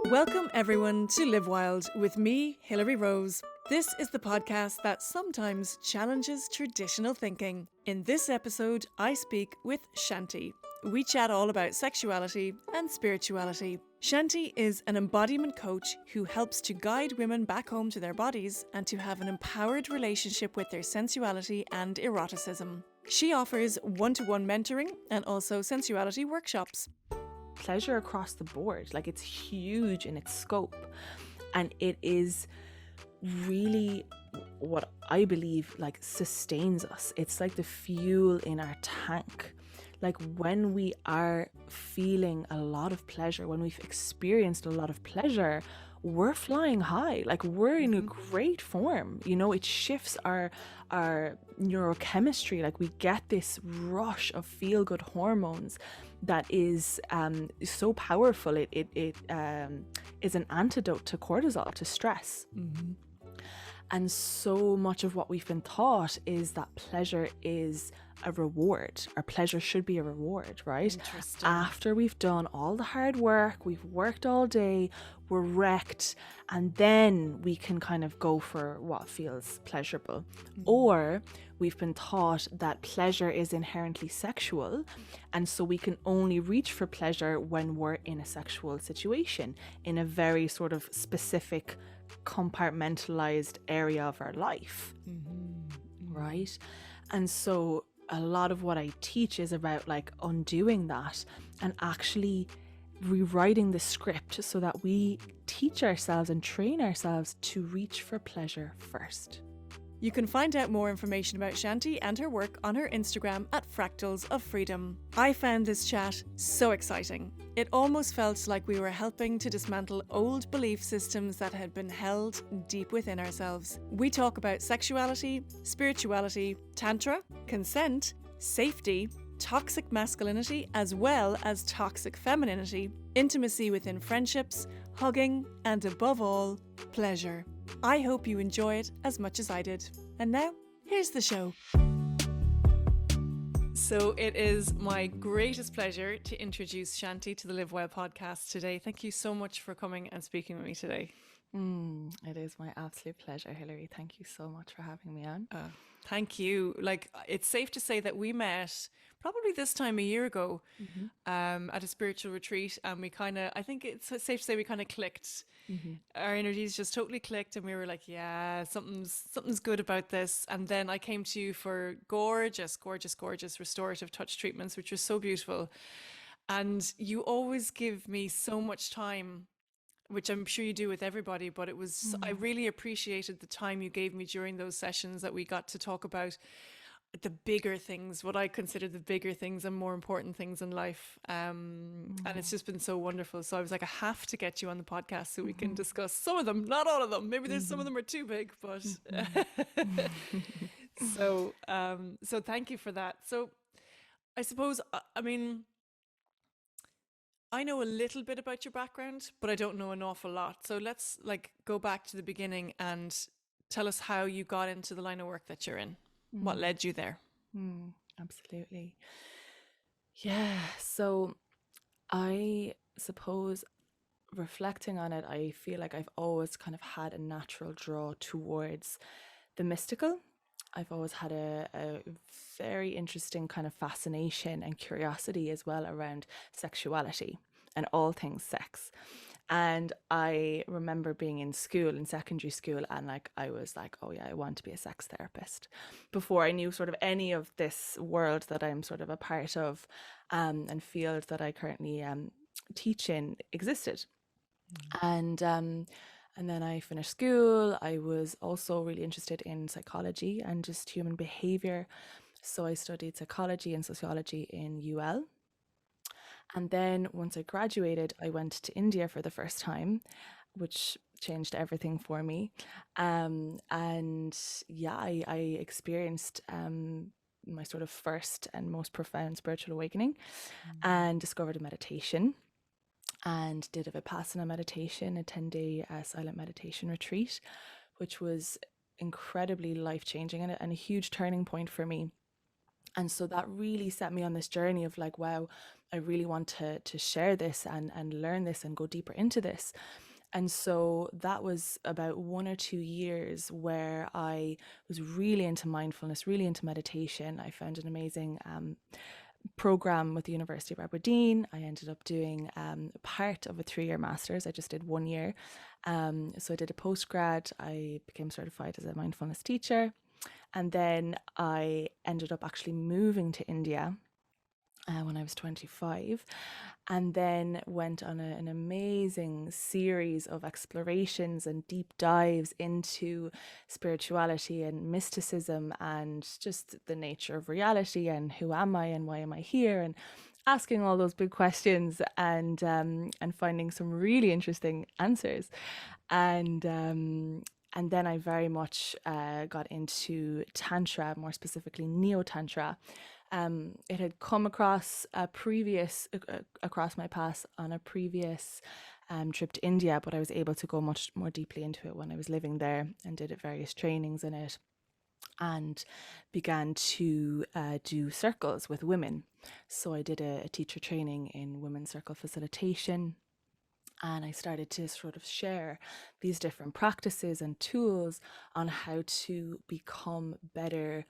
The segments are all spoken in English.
Welcome everyone to Live Wild with me, Hilary Rose. This is the podcast that sometimes challenges traditional thinking. In this episode, I speak with Shanti. We chat all about sexuality and spirituality. Shanti is an embodiment coach who helps to guide women back home to their bodies and to have an empowered relationship with their sensuality and eroticism. She offers one-to-one mentoring and also sensuality workshops. Pleasure across the board, like it's huge in its scope, and it is really what I believe like sustains us. It's like the fuel in our tank. Like when we are feeling a lot of pleasure, when we've experienced a lot of pleasure, we're flying high, like we're in a great form. You know, it shifts our neurochemistry. Like we get this rush of feel good hormones that is so powerful. It is an antidote to cortisol, to stress. And so much of what we've been taught is that pleasure is a reward. Our pleasure should be a reward, right? After we've done all the hard work, we've worked all day, we're wrecked, and then we can kind of go for what feels pleasurable. Or we've been taught that pleasure is inherently sexual, and so we can only reach for pleasure when we're in a sexual situation, in a very sort of specific compartmentalized area of our life, right? And so a lot of what I teach is about like undoing that and actually rewriting the script so that we teach ourselves and train ourselves to reach for pleasure first. You can find out more information about Shanti and her work on her Instagram at Fractals of Freedom. I found this chat so exciting. It almost felt like we were helping to dismantle old belief systems that had been held deep within ourselves. We talk about sexuality, spirituality, tantra, consent, safety, toxic masculinity, as well as toxic femininity, intimacy within friendships, hugging, and above all, pleasure. I hope you enjoy it as much as I did. And now, here's the show. So it is my greatest pleasure to introduce Shanti to the Live Well podcast today. Thank you so much for coming and speaking with me today. It is my absolute pleasure, Hilary. Thank you so much for having me on. Thank you. Like, it's safe to say that we met probably this time a year ago at a spiritual retreat, and we I think it's safe to say we kind of clicked. Our energies just totally clicked, and we were like, yeah, something's good about this. And then I came to you for gorgeous restorative touch treatments, which were so beautiful. And you always give me so much time, which I'm sure you do with everybody, but it was, I really appreciated the time you gave me during those sessions that we got to talk about the bigger things, what I consider the bigger things and more important things in life. And it's just been so wonderful. So I was like, I have to get you on the podcast so we can discuss some of them, not all of them. Maybe there's some of them are too big, but so thank you for that. So I suppose, I mean, I know a little bit about your background, but I don't know an awful lot. So let's like go back to the beginning and tell us how you got into the line of work that you're in. What led you there? Absolutely. Yeah. So I suppose reflecting on it, I feel like I've always kind of had a natural draw towards the mystical. I've always had a very interesting kind of fascination and curiosity as well around sexuality and all things sex. And I remember being in school, in secondary school, and like I was like, oh yeah, I want to be a sex therapist, before I knew sort of any of this world that I'm sort of a part of, and field that I currently teach in existed. And then I finished school. I was also really interested in psychology and just human behavior. So I studied psychology and sociology in UL. And then once I graduated, I went to India for the first time, which changed everything for me. And yeah, I experienced my sort of first and most profound spiritual awakening and discovered a meditation. And did a Vipassana meditation, a 10-day silent meditation retreat, which was incredibly life-changing and a huge turning point for me. And so that really set me on this journey of like, wow, I really want to share this and learn this and go deeper into this. And so that was about 1 or 2 years where I was really into mindfulness, really into meditation. I found an amazing program with the University of Aberdeen. I ended up doing part of a 3-year master's. I just did 1 year. So I did a postgrad. I became certified as a mindfulness teacher. And then I ended up actually moving to India when I was 25, and then went on an amazing series of explorations and deep dives into spirituality and mysticism and just the nature of reality and who am I and why am I here, and asking all those big questions and finding some really interesting answers. And then I very much got into tantra, more specifically neo tantra. It had come across across my path on a previous trip to India, but I was able to go much more deeply into it when I was living there and did various trainings in it, and began to do circles with women. So I did a teacher training in women's circle facilitation. And I started to sort of share these different practices and tools on how to become better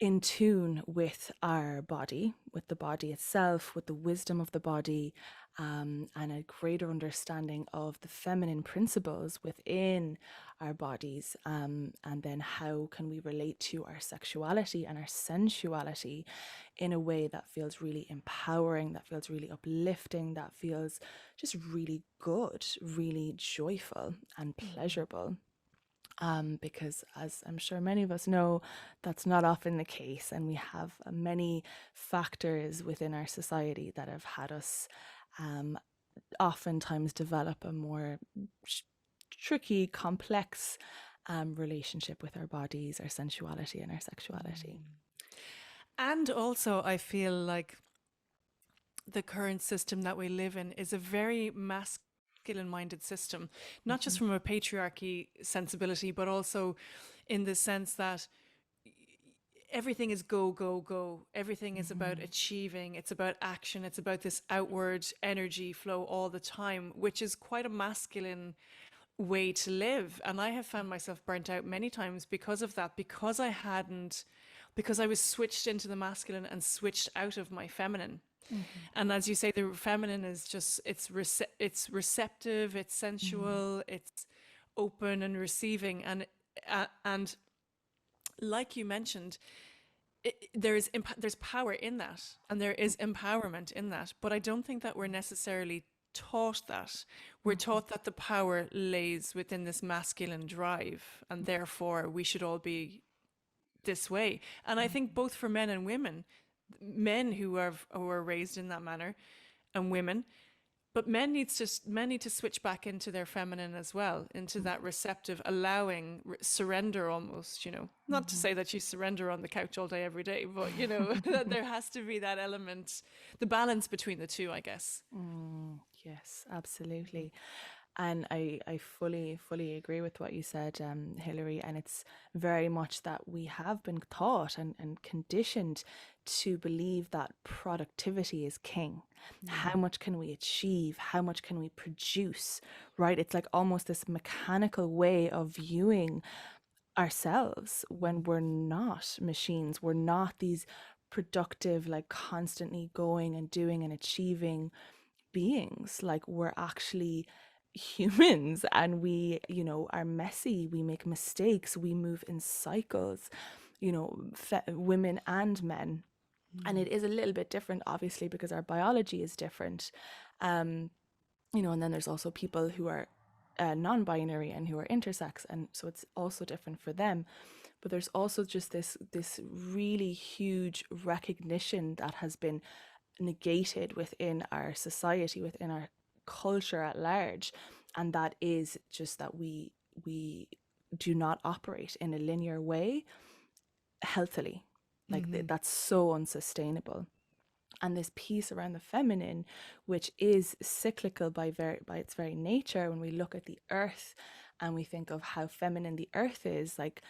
in tune with our body, with the body itself, with the wisdom of the body, and a greater understanding of the feminine principles within our bodies. And then how can we relate to our sexuality and our sensuality in a way that feels really empowering, that feels really uplifting, that feels just really good, really joyful and pleasurable. Because, as I'm sure many of us know, that's not often the case. And we have many factors within our society that have had us oftentimes develop a more tricky, complex relationship with our bodies, our sensuality, and our sexuality. And also, I feel like the current system that we live in is a very masculine minded system, not just from a patriarchy sensibility, but also in the sense that everything is go, go, go. Everything is about achieving, it's about action, it's about this outward energy flow all the time, which is quite a masculine way to live. And I have found myself burnt out many times because of that, because I was switched into the masculine and switched out of my feminine. And as you say, the feminine is just, it's receptive, it's sensual, it's open and receiving. And like you mentioned, there's power in that, and there is empowerment in that. But I don't think that we're necessarily taught that. We're taught that the power lays within this masculine drive, and therefore we should all be this way. And I think both for men and women, men who are raised in that manner, and women, but men need to switch back into their feminine as well, into that receptive, allowing surrender almost. Not to say that you surrender on the couch all day every day, but that there has to be that element, the balance between the two, I guess. Yes, absolutely. And I fully agree with what you said, Hilary. And it's very much that we have been taught and conditioned to believe that productivity is king. How much can we achieve? How much can we produce? Right? It's like almost this mechanical way of viewing ourselves when we're not machines. We're not these productive, like constantly going and doing and achieving beings. Like we're actually humans, and we are messy, we make mistakes, we move in cycles, women and men. And it is a little bit different, obviously, because our biology is different. And then there's also people who are non-binary and who are intersex, and so it's also different for them. But there's also just this really huge recognition that has been negated within our society, within our culture at large, and that is just that we do not operate in a linear way healthily. Like that's so unsustainable. And this piece around the feminine, which is cyclical by its very nature, when we look at the earth and we think of how feminine the earth is, like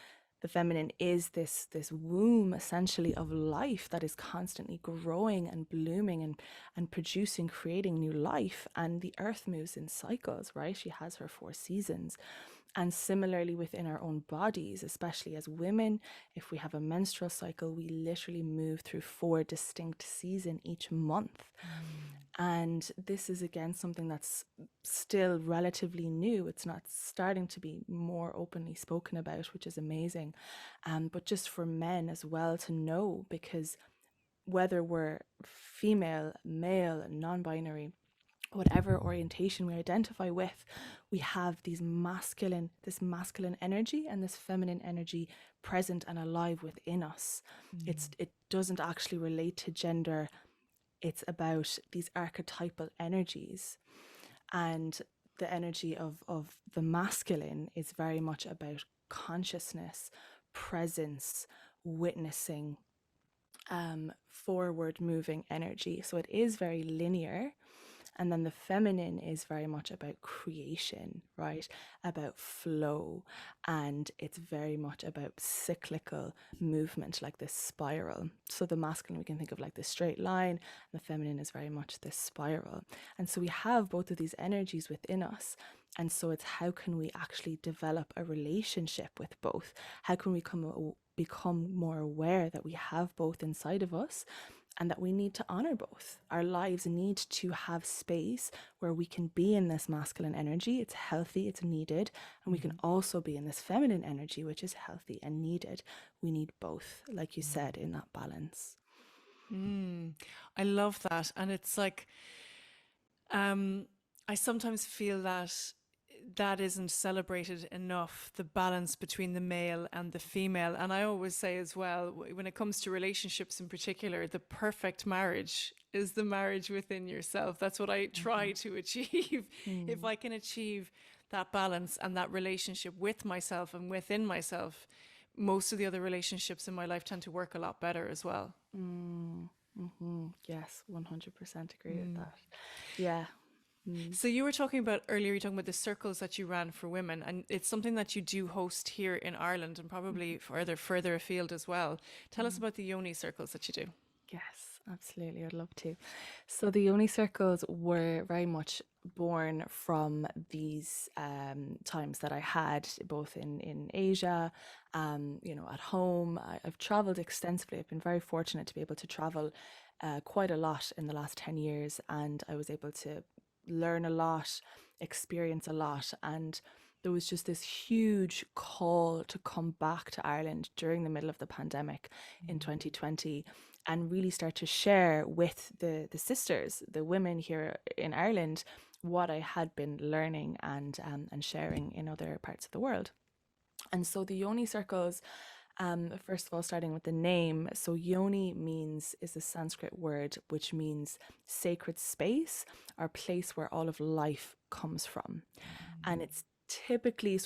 The feminine is this womb essentially of life that is constantly growing and blooming and producing, creating new life. And the earth moves in cycles, right? She has her 4 seasons. And similarly within our own bodies, especially as women, if we have a menstrual cycle, we literally move through 4 distinct seasons each month. And this is again something that's still relatively new. It's not starting to be more openly spoken about, which is amazing. But just for men as well to know, because whether we're female, male, non-binary, whatever orientation we identify with, we have this masculine energy and this feminine energy present and alive within us. It doesn't actually relate to gender. It's about these archetypal energies. And the energy of the masculine is very much about consciousness, presence, witnessing, forward moving energy. So it is very linear. And then the feminine is very much about creation, right? About flow. And it's very much about cyclical movement, like this spiral. So the masculine, we can think of like this straight line. And the feminine is very much this spiral. And so we have both of these energies within us. And so it's how can we actually develop a relationship with both? How can we become more aware that we have both inside of us, and that we need to honor both? Our lives need to have space where we can be in this masculine energy. It's healthy, it's needed. And we can also be in this feminine energy, which is healthy and needed. We need both, like you said, in that balance. I love that. And it's like, I sometimes feel that that isn't celebrated enough, the balance between the male and the female. And I always say as well, when it comes to relationships in particular, the perfect marriage is the marriage within yourself. That's what I try to achieve. If I can achieve that balance and that relationship with myself and within myself, most of the other relationships in my life tend to work a lot better as well. Yes, 100% agree with that. Yeah. So you were talking about earlier, you were talking about the circles that you ran for women, and it's something that you do host here in Ireland and probably further afield as well. Tell us about the yoni circles that you do. Yes, absolutely. I'd love to. So the Yoni circles were very much born from these times that I had both in Asia, at home. I've traveled extensively. I've been very fortunate to be able to travel quite a lot in the last 10 years, and I was able to learn a lot, experience a lot. And there was just this huge call to come back to Ireland during the middle of the pandemic in 2020 and really start to share with the sisters, the women here in Ireland, what I had been learning and sharing in other parts of the world. And so the Yoni circles, first of all, starting with the name. So Yoni is a Sanskrit word which means sacred space or place where all of life comes from. And it's typically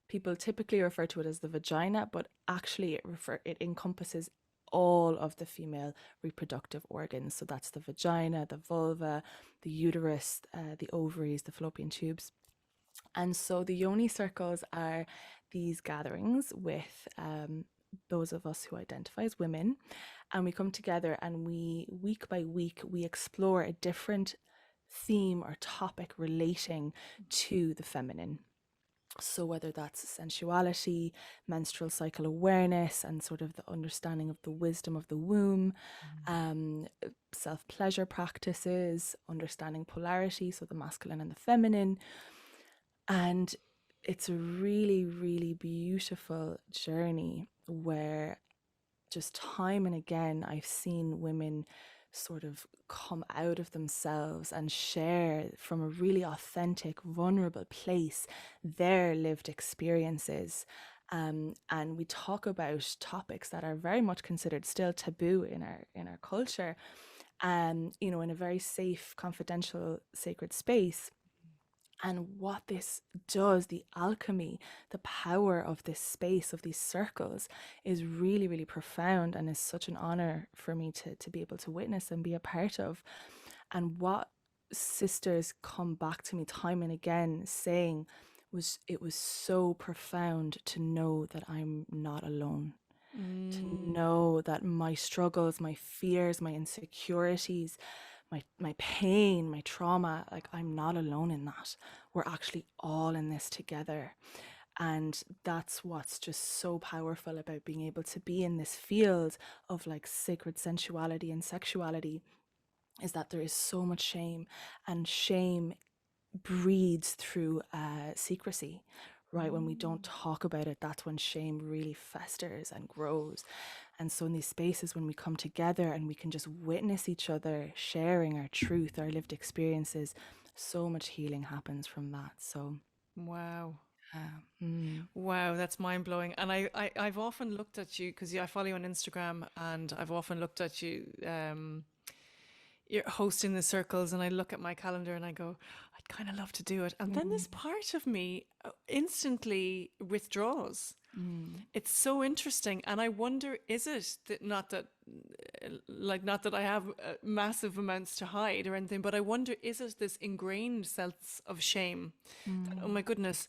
people typically refer to it as the vagina, but actually it encompasses all of the female reproductive organs. So that's the vagina, the vulva, the uterus, the ovaries, the fallopian tubes. And so the Yoni circles are these gatherings with those of us who identify as women, and we come together and week by week, we explore a different theme or topic relating to the feminine. So whether that's sensuality, menstrual cycle awareness, and sort of the understanding of the wisdom of the womb, self-pleasure practices, understanding polarity, so the masculine and the feminine. And it's a really, really beautiful journey where just time and again, I've seen women sort of come out of themselves and share from a really authentic, vulnerable place their lived experiences. And we talk about topics that are very much considered still taboo in our culture, in a very safe, confidential, sacred space. And what this does, the alchemy, the power of this space, of these circles, is really, really profound and is such an honor for me to be able to witness and be a part of. And what sisters come back to me time and again saying, it was so profound to know that I'm not alone, to know that my struggles, my fears, my insecurities, my pain, my trauma, like I'm not alone in that. We're actually all in this together. And that's what's just so powerful about being able to be in this field of like sacred sensuality and sexuality, is that there is so much shame, and shame breeds through secrecy. Right, when we don't talk about it, that's when shame really festers and grows. And so in these spaces, when we come together and we can just witness each other sharing our truth, our lived experiences, so much healing happens from that. So Wow. mm, Wow, that's mind blowing. And I've often looked at you because I follow you on Instagram, and I've often looked at you you're hosting the circles, and I look at my calendar and I go, I'd kind of love to do it. And then this part of me instantly withdraws. mm, It's so interesting, and I wonder, is it that not that I have massive amounts to hide or anything, but I wonder, is it this ingrained sense of shame that, oh mm, my goodness,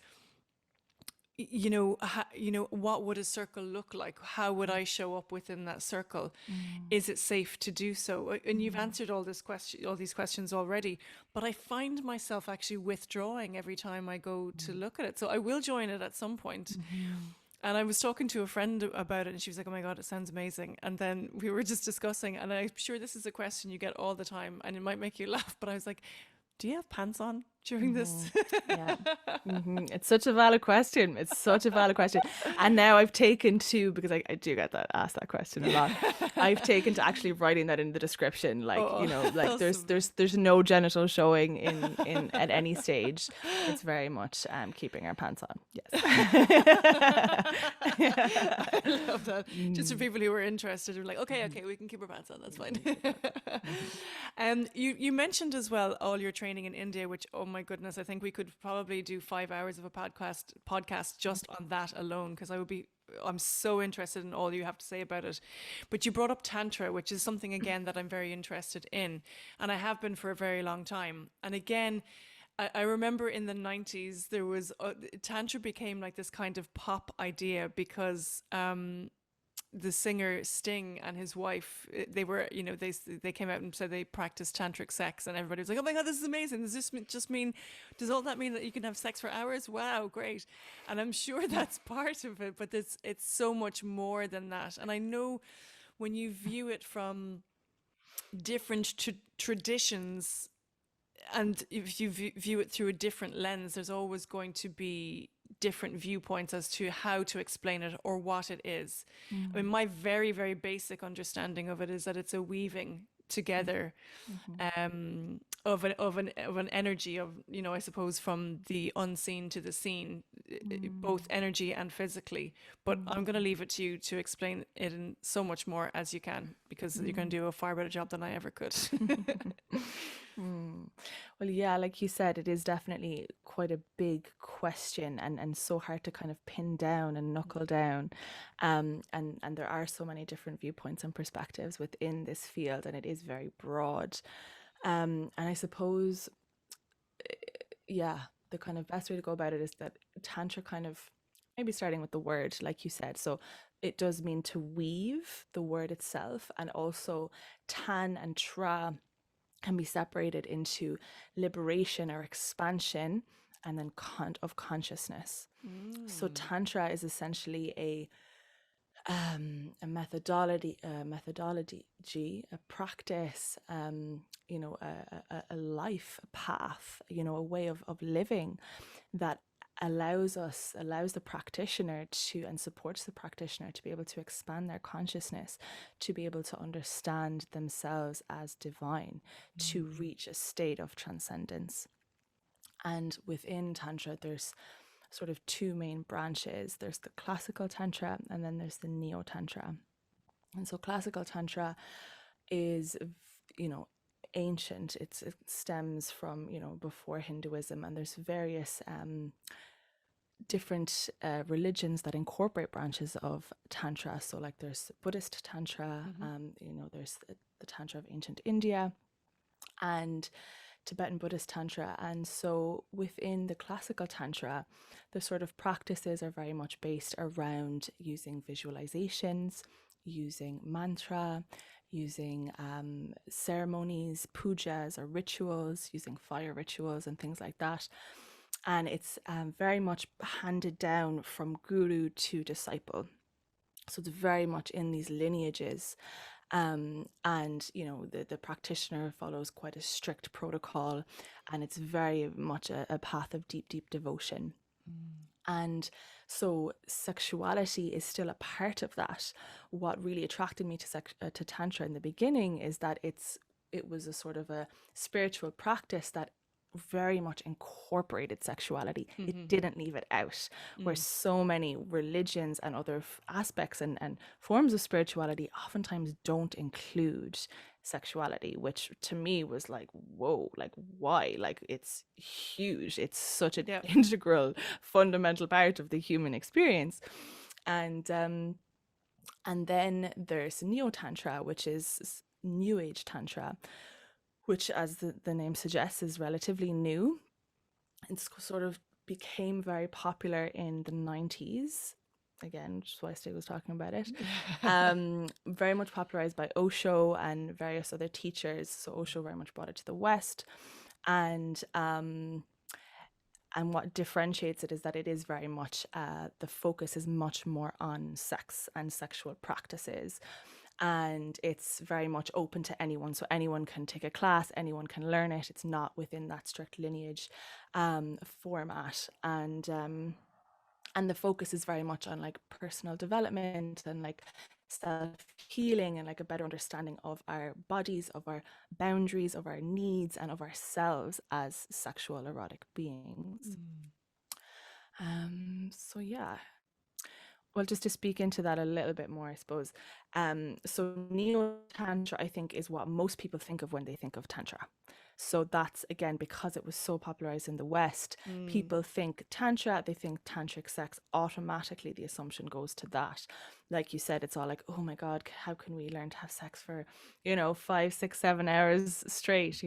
what would a circle look like? How would I show up within that circle? mm, Is it safe to do so? And you've mm, answered all these questions already, but I find myself actually withdrawing every time I go to look at it. So I will join it at some point. mhm. And I was talking to a friend about it, and she was like, "Oh my God, it sounds amazing." And then we were just discussing, and I'm sure this is a question you get all the time, and it might make you laugh, but I was like, "Do you have pants on during this?" Yeah. It's such a valid question. It's such a valid question. And now I've taken to, because I do get that asked that question a lot. I've taken to actually writing that in the description. Like, Oh, like awesome. there's no genital showing in at any stage. It's very much keeping our pants on. Yes. I love that. Just for people who are interested, are like, okay, okay, we can keep our pants on. That's fine. You mentioned as well all your training in India, which, oh my goodness, I think we could probably do 5 hours of a podcast just on that alone, because I'm so interested in all you have to say about it. But you brought up tantra, which is something again that I'm very interested in, and I have been for a very long time. And again, I remember in the 90s, there was tantra became like this kind of pop idea because the singer Sting and his wife, they were, they came out and said they practiced tantric sex, and everybody was like, "Oh my God, this is amazing! Does this just mean? Does all that mean that you can have sex for hours? Wow, great!" And I'm sure that's part of it, but it's so much more than that. And I know when you view it from different traditions, and if you view it through a different lens, there's always going to be different viewpoints as to how to explain it or what it is. I mean, my very, very basic understanding of it is that it's a weaving together of an energy of, I suppose, from the unseen to the seen, both energy and physically. But I'm going to leave it to you to explain it in so much more as you can, because you're going to do a far better job than I ever could. Well, yeah, like you said, it is definitely quite a big question, and so hard to kind of pin down and knuckle down. And there are so many different viewpoints and perspectives within this field, and it is very broad. And I suppose, yeah, the kind of best way to go about it is that Tantra kind of, maybe starting with the word, like you said. So it does mean to weave, the word itself, and also tan and tra can be separated into liberation or expansion, and then of consciousness. So tantra is essentially a methodology, a practice, a life, a path, a way of living that allows the practitioner to, and supports the practitioner to be able to expand their consciousness, to be able to understand themselves as divine, to reach a state of transcendence. And within Tantra, there's sort of two main branches. There's the classical Tantra, and then there's the Neo Tantra. And so classical Tantra is, ancient. It stems from, before Hinduism, and there's various different religions that incorporate branches of Tantra. So like there's Buddhist Tantra, there's the Tantra of ancient India. And Tibetan Buddhist Tantra. And so within the classical Tantra, the sort of practices are very much based around using visualizations, using mantra, using ceremonies, pujas or rituals, using fire rituals and things like that. And it's very much handed down from guru to disciple. So it's very much in these lineages. And the practitioner follows quite a strict protocol, and it's very much a path of deep devotion. And so sexuality is still a part of that. What really attracted me to Tantra in the beginning is that it was a sort of a spiritual practice that very much incorporated sexuality. It didn't leave it out, where so many religions and other aspects and forms of spirituality oftentimes don't include sexuality, which to me was like, whoa, like why? Like it's huge. It's such an Yeah. integral, fundamental part of the human experience. And then there's Neo Tantra, which is New Age Tantra, which, as the name suggests, is relatively new. It's sort of became very popular in the 90s. Again, which is why Stig was talking about it. Very much popularized by Osho and various other teachers. So Osho very much brought it to the West. And what differentiates it is that it is very much, the focus is much more on sex and sexual practices. And it's very much open to anyone. So anyone can take a class, anyone can learn it. It's not within that strict lineage format. And the focus is very much on like personal development and like self-healing and like a better understanding of our bodies, of our boundaries, of our needs, and of ourselves as sexual erotic beings. So yeah. Well, just to speak into that a little bit more, I suppose. So Neo Tantra, I think, is what most people think of when they think of Tantra. So that's, again, because it was so popularized in the West, people think Tantra, they think tantric sex, automatically the assumption goes to that. Like you said, it's all like, oh my God, how can we learn to have sex for, 5, 6, 7 hours straight,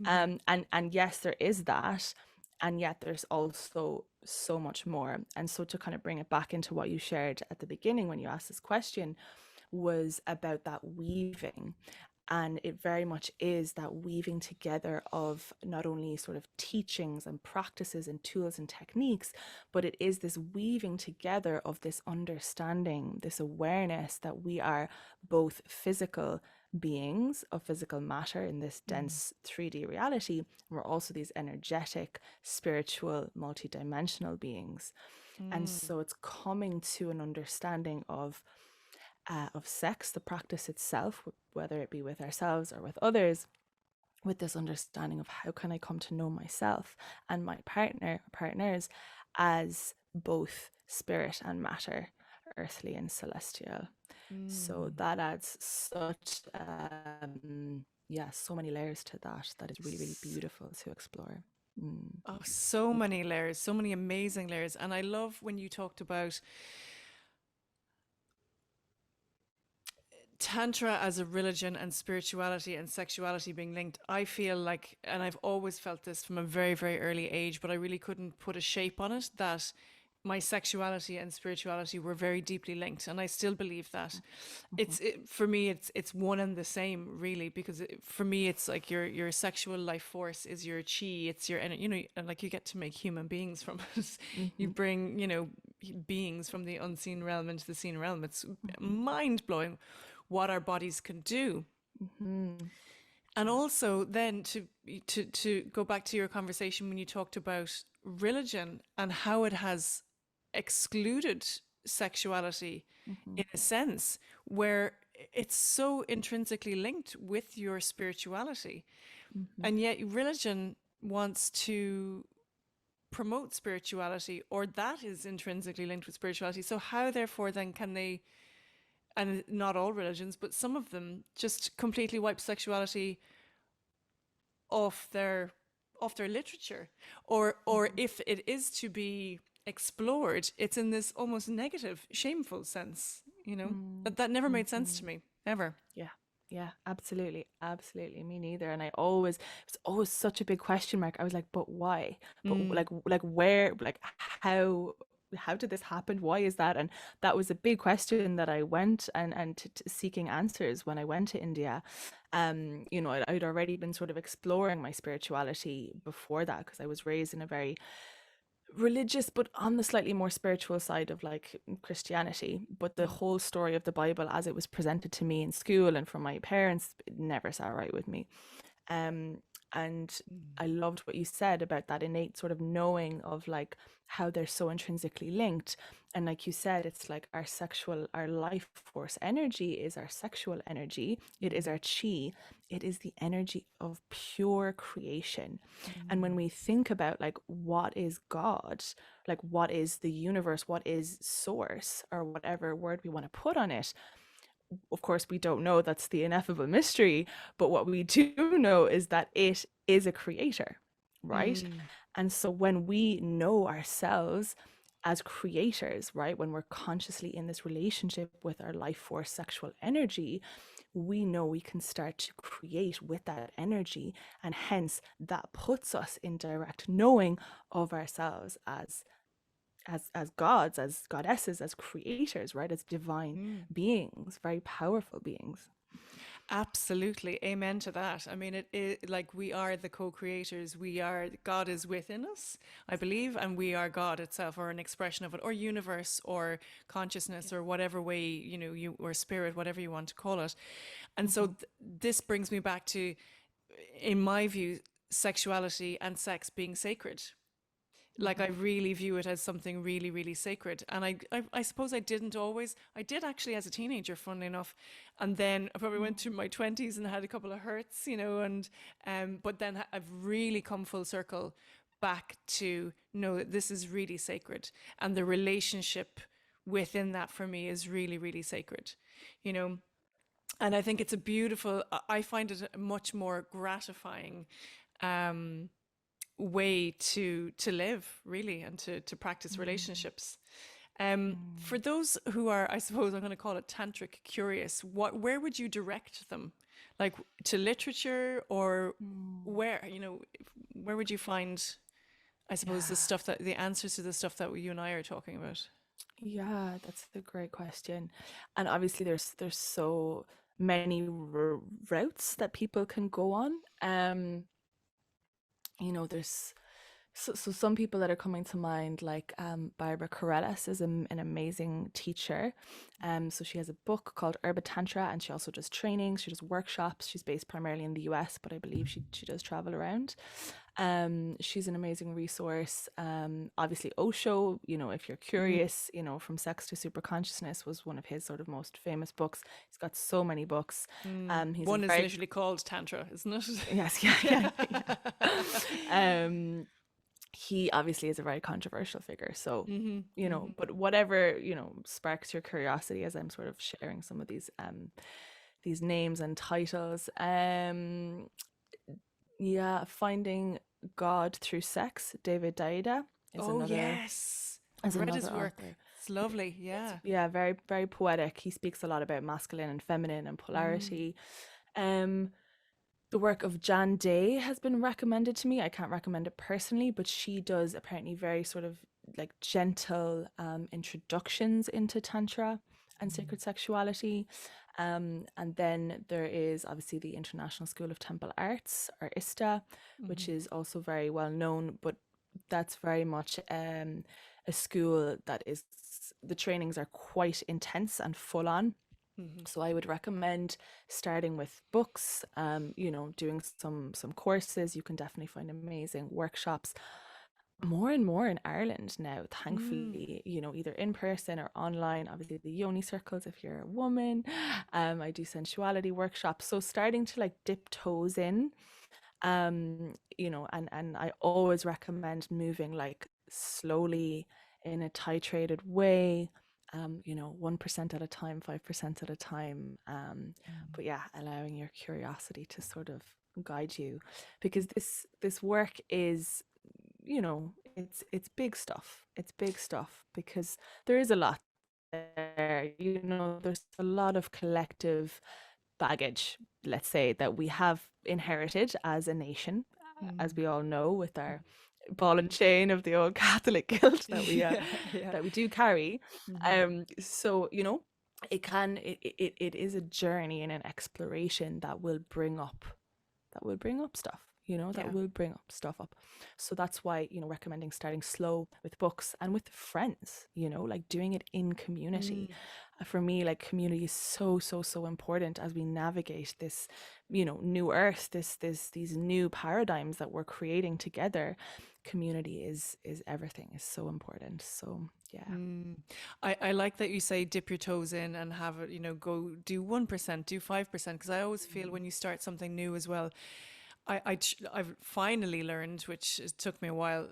And yes, there is that. And yet there's also so much more. And so to kind of bring it back into what you shared at the beginning when you asked this question was about that weaving. And it very much is that weaving together of not only sort of teachings and practices and tools and techniques, but it is this weaving together of this understanding, this awareness that we are both physical beings of physical matter in this dense 3D reality. We're also these energetic, spiritual, multidimensional beings. And so it's coming to an understanding of sex, the practice itself, whether it be with ourselves or with others, with this understanding of how can I come to know myself and my partners as both spirit and matter, earthly and celestial. So that adds such so many layers to that is really, really beautiful to explore. Oh, so many layers, so many amazing layers. And I love when you talked about Tantra as a religion and spirituality and sexuality being linked. I feel like, and I've always felt this from a very, very early age, but I really couldn't put a shape on it, that my sexuality and spirituality were very deeply linked. And I still believe that. For me, it's one and the same, really, because for me, it's like your sexual life force is your chi, it's your, and like you get to make human beings from it. You bring, beings from the unseen realm into the seen realm. It's mind blowing what our bodies can do. And also then to go back to your conversation when you talked about religion and how it has excluded sexuality in a sense where it's so intrinsically linked with your spirituality. And yet religion wants to promote spirituality, or that is intrinsically linked with spirituality. So how therefore then can they, and not all religions, but some of them, just completely wipe sexuality off their literature, or if it is to be explored, it's in this almost negative, shameful sense. That never made sense to me ever. Yeah. Yeah, absolutely. Absolutely. Me neither. And it's always such a big question mark. I was like, but why? But Mm, like where, like how did this happen? Why is that? And that was a big question that I went and seeking answers when I went to India. I'd already been sort of exploring my spirituality before that because I was raised in a very religious but on the slightly more spiritual side of like Christianity. But the mm, whole story of the Bible as it was presented to me in school and from my parents, it never sat right with me. um and mm, I loved what you said about that innate sort of knowing of like how they're so intrinsically linked. And like you said, it's like our life force energy is our sexual energy, it is mm, our chi, it is the energy of pure creation. And when mm, we think about like what is God, like what is the universe, what is source, or whatever word we want to put on it, of course we don't know, that's the ineffable mystery. But what we do know is that it is a creator, right? mm, And so when we know ourselves as creators, right, when we're consciously in this relationship with our life force sexual energy, we know we can start to create with that energy. And hence that puts us in direct knowing of ourselves as gods, as goddesses, as creators, right, as divine mm. beings, very powerful beings. Absolutely. Amen to that. I mean, it like we are the co-creators. We are, God is within us, I believe, and we are God itself, or an expression of it, or universe, or consciousness, or whatever way, you, or spirit, whatever you want to call it. And so Mm-hmm. this brings me back to, in my view, sexuality and sex being sacred. Like, I Mm-hmm. really view it as something really, really sacred. And I suppose I didn't always. I did actually as a teenager, funnily enough. And then I probably went through my 20s and had a couple of hurts, and but then I've really come full circle back to know that this is really sacred, and the relationship within that for me is really, really sacred, you know. And I think it's a beautiful. I find it a much more gratifying um, way to live, really, and to practice relationships. For Mm-hmm. those who are, I suppose I'm going to call it tantric curious, where would you direct them? Like, to literature, or Mm. where, where would you find, I suppose, Yeah. the answers to the stuff that you and I are talking about? Yeah, that's a great question. And obviously there's so many routes that people can go on. There's so some people that are coming to mind, like Barbara Corellis is an amazing teacher. So she has a book called Urban Tantra, and she also does trainings, she does workshops. She's based primarily in the US, but I believe she does travel around. She's an amazing resource. Obviously Osho, if you're Mm. curious, From Sex to Super Consciousness was one of his sort of most famous books. He's got so many books. He's a One is very literally called Tantra, isn't it? yes, yeah, yeah, yeah. He obviously is a very controversial figure. So, Hmm. Hmm. but whatever, sparks your curiosity as I'm sort of sharing some of these names and titles. Yeah, Finding God Through Sex, David Daida is Oh, another yes. is I've read another his work. author. It's lovely. It's Yeah. yeah, very, very poetic. He speaks a lot about masculine and feminine and Mm. polarity. Um, the work of Jan Day has been recommended to me. I can't recommend it personally, but she does apparently very sort of like gentle introductions into Tantra and sacred sexuality. And then there is obviously the International School of Temple Arts, or ISTA, which Hmm. is also very well known, but that's very much a school that is, the trainings are quite intense and full on. Hmm. So I would recommend starting with books, doing some courses. You can definitely find amazing workshops. More and more in Ireland now, Mm. thankfully, either in person or online. Obviously, the Yoni circles if you're a woman. I do sensuality workshops. So starting to like dip toes in, and I always recommend moving like slowly in a titrated way, 1% at a time, 5% at a time. But yeah, allowing your curiosity to sort of guide you, because this work is, it's big stuff. It's big stuff because there is a lot there. There's a lot of collective baggage, let's say, that we have inherited as a nation, as we all know, with our ball and chain of the old Catholic guilt Yeah, yeah. that we do carry. Hmm. So it is a journey and an exploration that will bring up stuff, that Yeah. will bring up stuff up. So that's why, recommending starting slow with books and with friends, like doing it in community. Mm. For me, like, community is so, so, so important as we navigate this, new earth, these new paradigms that we're creating together. Community is everything, is so important. So yeah. Mm. I like that you say dip your toes in and have it, go do 1%, do 5%, because I always feel when you start something new as well, I've finally learned, which took me a while,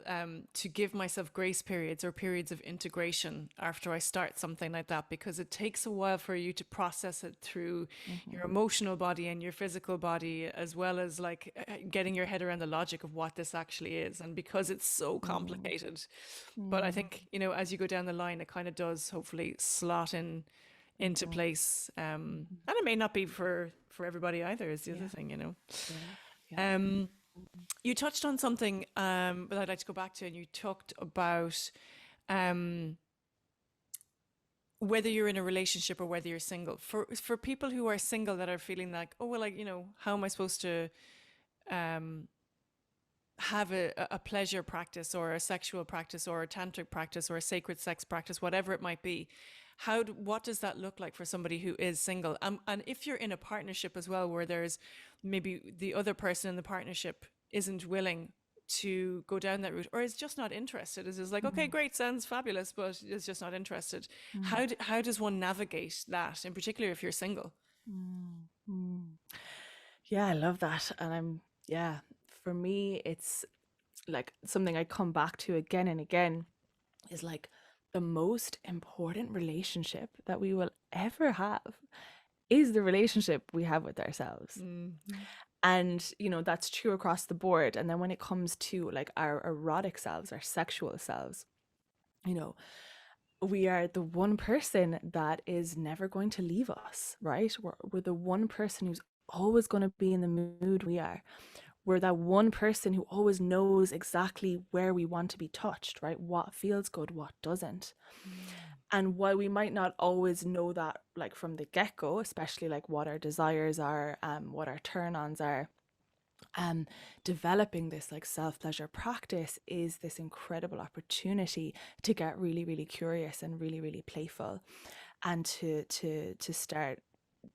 to give myself grace periods or periods of integration after I start something like that, because it takes a while for you to process it through your emotional body and your physical body, as well as like getting your head around the logic of what this actually is. And because it's so Mm, complicated, but I mm, think, as you go down the line, it kind of does hopefully slot in into mhm, place. mhm. And it may not be for everybody either, is the other Yeah, thing. yeah, yeah. Um, Mhm, you touched on something that I'd like to go back to, and you talked about um, whether you're in a relationship or whether you're single. For people who are single that are feeling like, oh well, like how am I supposed to um, have a pleasure practice or a sexual practice or a tantric practice or a sacred sex practice, whatever it might be. What does that look like for somebody who is single? And if you're in a partnership as well, where there's maybe the other person in the partnership isn't willing to go down that route or is just not interested, is just like, okay, mhm, great, sounds fabulous, but is just not interested. mm, How does one navigate that, in particular if you're single? mm, mm. Yeah, I love that. And yeah, for me, it's like something I come back to again and again, is like the most important relationship that we will ever have is the relationship we have with ourselves. Mm-hmm. And, that's true across the board. And then when it comes to like our erotic selves, our sexual selves, you know, we are the one person that is never going to leave us, right? We're the one person who's always going to be in the mood we are. We're that one person who always knows exactly where we want to be touched, right? What feels good, what doesn't. And while we might not always know that, like, from the get-go, especially like what our desires are, what our turn-ons are, um, developing this like self-pleasure practice is this incredible opportunity to get really, really curious and really, really playful, and to start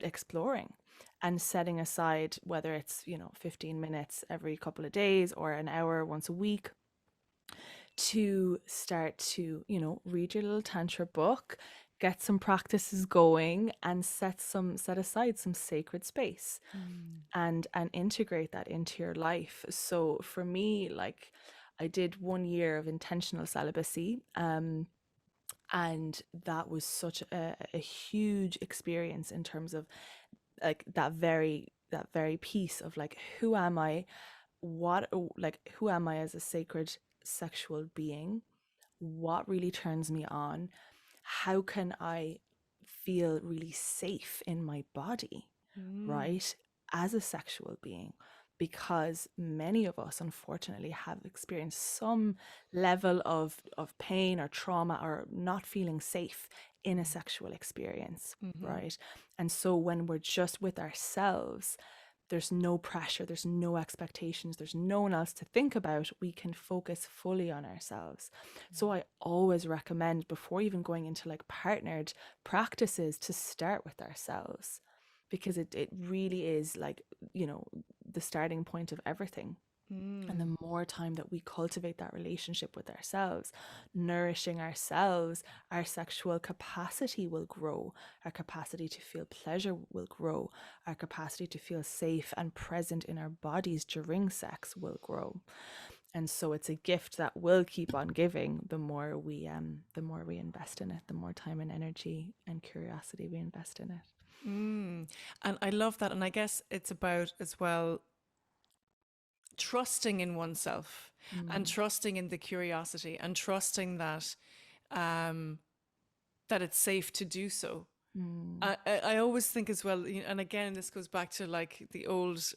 exploring and setting aside, whether it's 15 minutes every couple of days or an hour once a week, to start to read your little tantra book, get some practices going, and set aside some sacred space, and integrate that into your life. So for me, like, I did 1 year of intentional celibacy, and that was such a huge experience in terms of like that very piece of like, who am I, what like who am I as a sacred sexual being, what really turns me on, how can I feel really safe in my body, Mm. right, as a sexual being. Because many of us unfortunately have experienced some level of pain or trauma or not feeling safe in a sexual experience, Mm-hmm. right? And so when we're just with ourselves, there's no pressure, there's no expectations, there's no one else to think about. We can focus fully on ourselves. So I always recommend, before even going into like partnered practices, to start with ourselves, because it really is like, the starting point of everything. And Mm. the more time that we cultivate that relationship with ourselves, nourishing ourselves, our sexual capacity will grow. Our capacity to feel pleasure will grow. Our capacity to feel safe and present in our bodies during sex will grow. And so it's a gift that will keep on giving the more we invest in it, the more time and energy and curiosity we invest in it. Mm. And I love that. And I guess it's about as well trusting in oneself and Mm, trusting in the curiosity and trusting that um, that it's safe to do so. I always think as well, and again, this goes back to like the old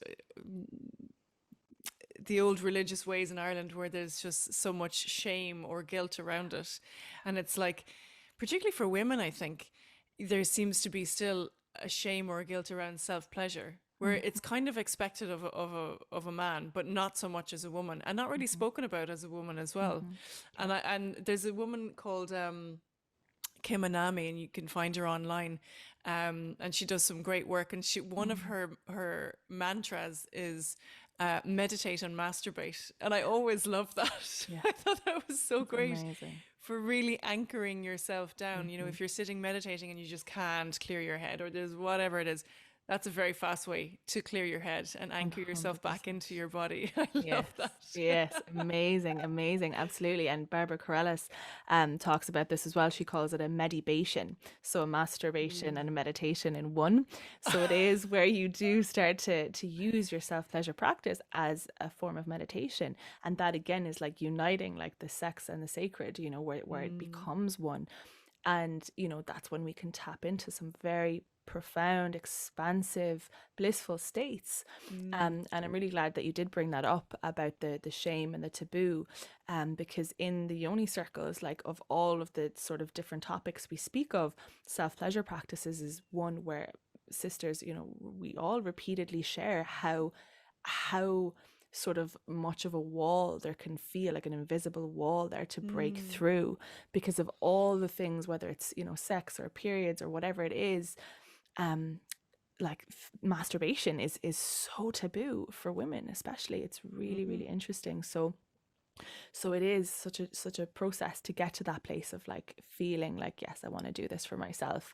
religious ways in Ireland where there's just so much shame or guilt around it. And it's like, particularly for women, I think there seems to be still a shame or a guilt around self pleasure, where it's kind of expected of a man, but not so much as a woman, and not really spoken about as a woman as well. And there's a woman called Kim Anami, and you can find her online. And she does some great work. And one of her mantras is meditate and masturbate. And I always love that. Yeah, I thought that was so that's great amazing. for really anchoring yourself down. If you're sitting meditating and you just can't clear your head, or there's whatever it is, that's a very fast way to clear your head and anchor yourself back 100%. into your body. I Yes, love that. yes, amazing, amazing, absolutely. And Barbara Corellis talks about this as well. She calls it a medibation, so a masturbation and a meditation in one. So it is where you do start to use your self pleasure practice as a form of meditation, and that again is like uniting like the sex and the sacred. Where it becomes one, and that's when we can tap into some very profound, expansive, blissful states. And I'm really glad that you did bring that up about the shame and the taboo, because in the yoni circles, like of all of the sort of different topics we speak of, self-pleasure practices is one where sisters, we all repeatedly share how sort of much of a wall there can feel, like an invisible wall there to break through, because of all the things, whether it's sex or periods or whatever it is. Like masturbation is so taboo for women, especially. It's really, really interesting. So it is such a process to get to that place of like feeling like, yes, I want to do this for myself.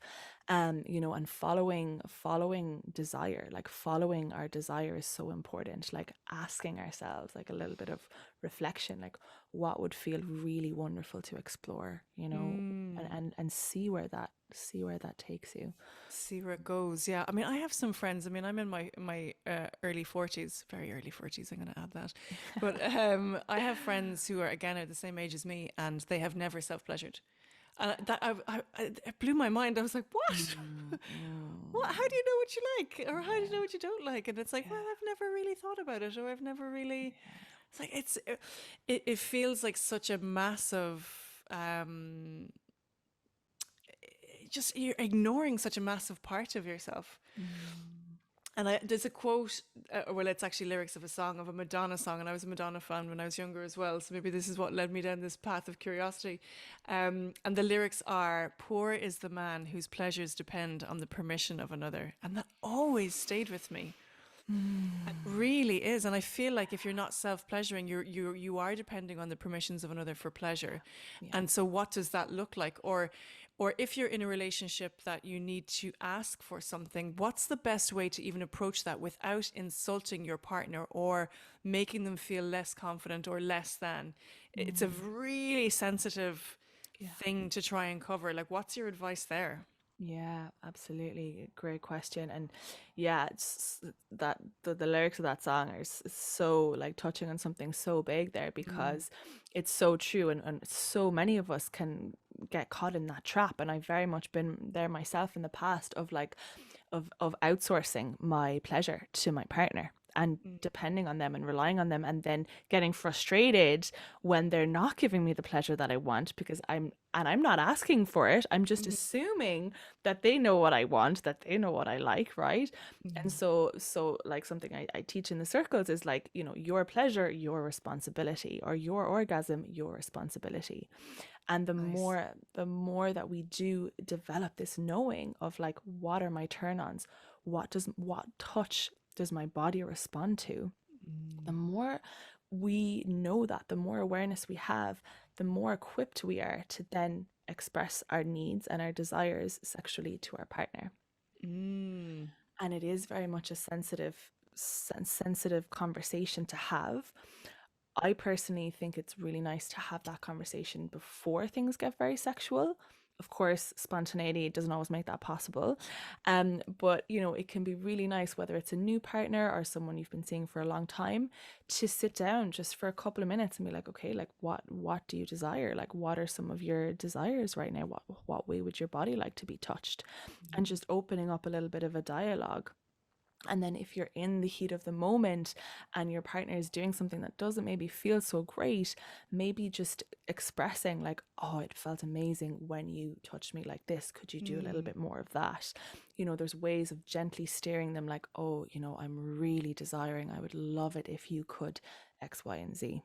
And following desire, like following our desire is so important. Like asking ourselves like a little bit of reflection, like what would feel really wonderful to explore, and see where that takes you. See where it goes. Yeah. I mean, I have some friends. I mean, I'm in my early 40s, very early 40s. I'm going to add that. But I have friends who are, again, are the same age as me, and they have never self pleasured. And it blew my mind. I was like, what? What? How do you know what you like? Or how do you know what you don't like? And it's like, well, I've never really thought about it, or I've never really. It's like, it feels like such a massive. Just you're ignoring such a massive part of yourself. And there's a quote, well, it's actually lyrics of a song, of a Madonna song, and I was a Madonna fan when I was younger as well, so maybe this is what led me down this path of curiosity. And the lyrics are, "Poor is the man whose pleasures depend on the permission of another," and that always stayed with me. It really is, and I feel like if you're not self-pleasuring, you are depending on the permissions of another for pleasure. And so, what does that look like? Or if you're in a relationship that you need to ask for something, what's the best way to even approach that without insulting your partner or making them feel less confident or less than? It's a really sensitive thing to try and cover. Like, what's your advice there? Yeah, absolutely. Great question. And yeah, it's that the lyrics of that song are so like touching on something so big there, because it's so true, and so many of us can get caught in that trap. And I've very much been there myself in the past of like of outsourcing my pleasure to my partner and depending on them and relying on them, and then getting frustrated when they're not giving me the pleasure that I want, because I'm not asking for it. I'm just assuming that they know what I want, that they know what I like, right? And so like something I teach in the circles is like, your pleasure, your responsibility, or your orgasm, your responsibility. And Nice. the more that we do develop this knowing of like, what are my turn-ons, what touch does my body respond to, the more we know that, the more awareness we have, the more equipped we are to then express our needs and our desires sexually to our partner. Mm. And it is very much a sensitive conversation to have. I personally think it's really nice to have that conversation before things get very sexual. Of course, spontaneity doesn't always make that possible. But it can be really nice, whether it's a new partner or someone you've been seeing for a long time, to sit down just for a couple of minutes and be like, okay, like what do you desire? Like, what are some of your desires right now? What way would your body like to be touched? And just opening up a little bit of a dialogue. And then if you're in the heat of the moment and your partner is doing something that doesn't maybe feel so great, maybe just expressing like, oh, it felt amazing when you touched me like this. Could you do a little bit more of that? There's ways of gently steering them like, oh, I'm really desiring, I would love it if you could X, Y, and Z.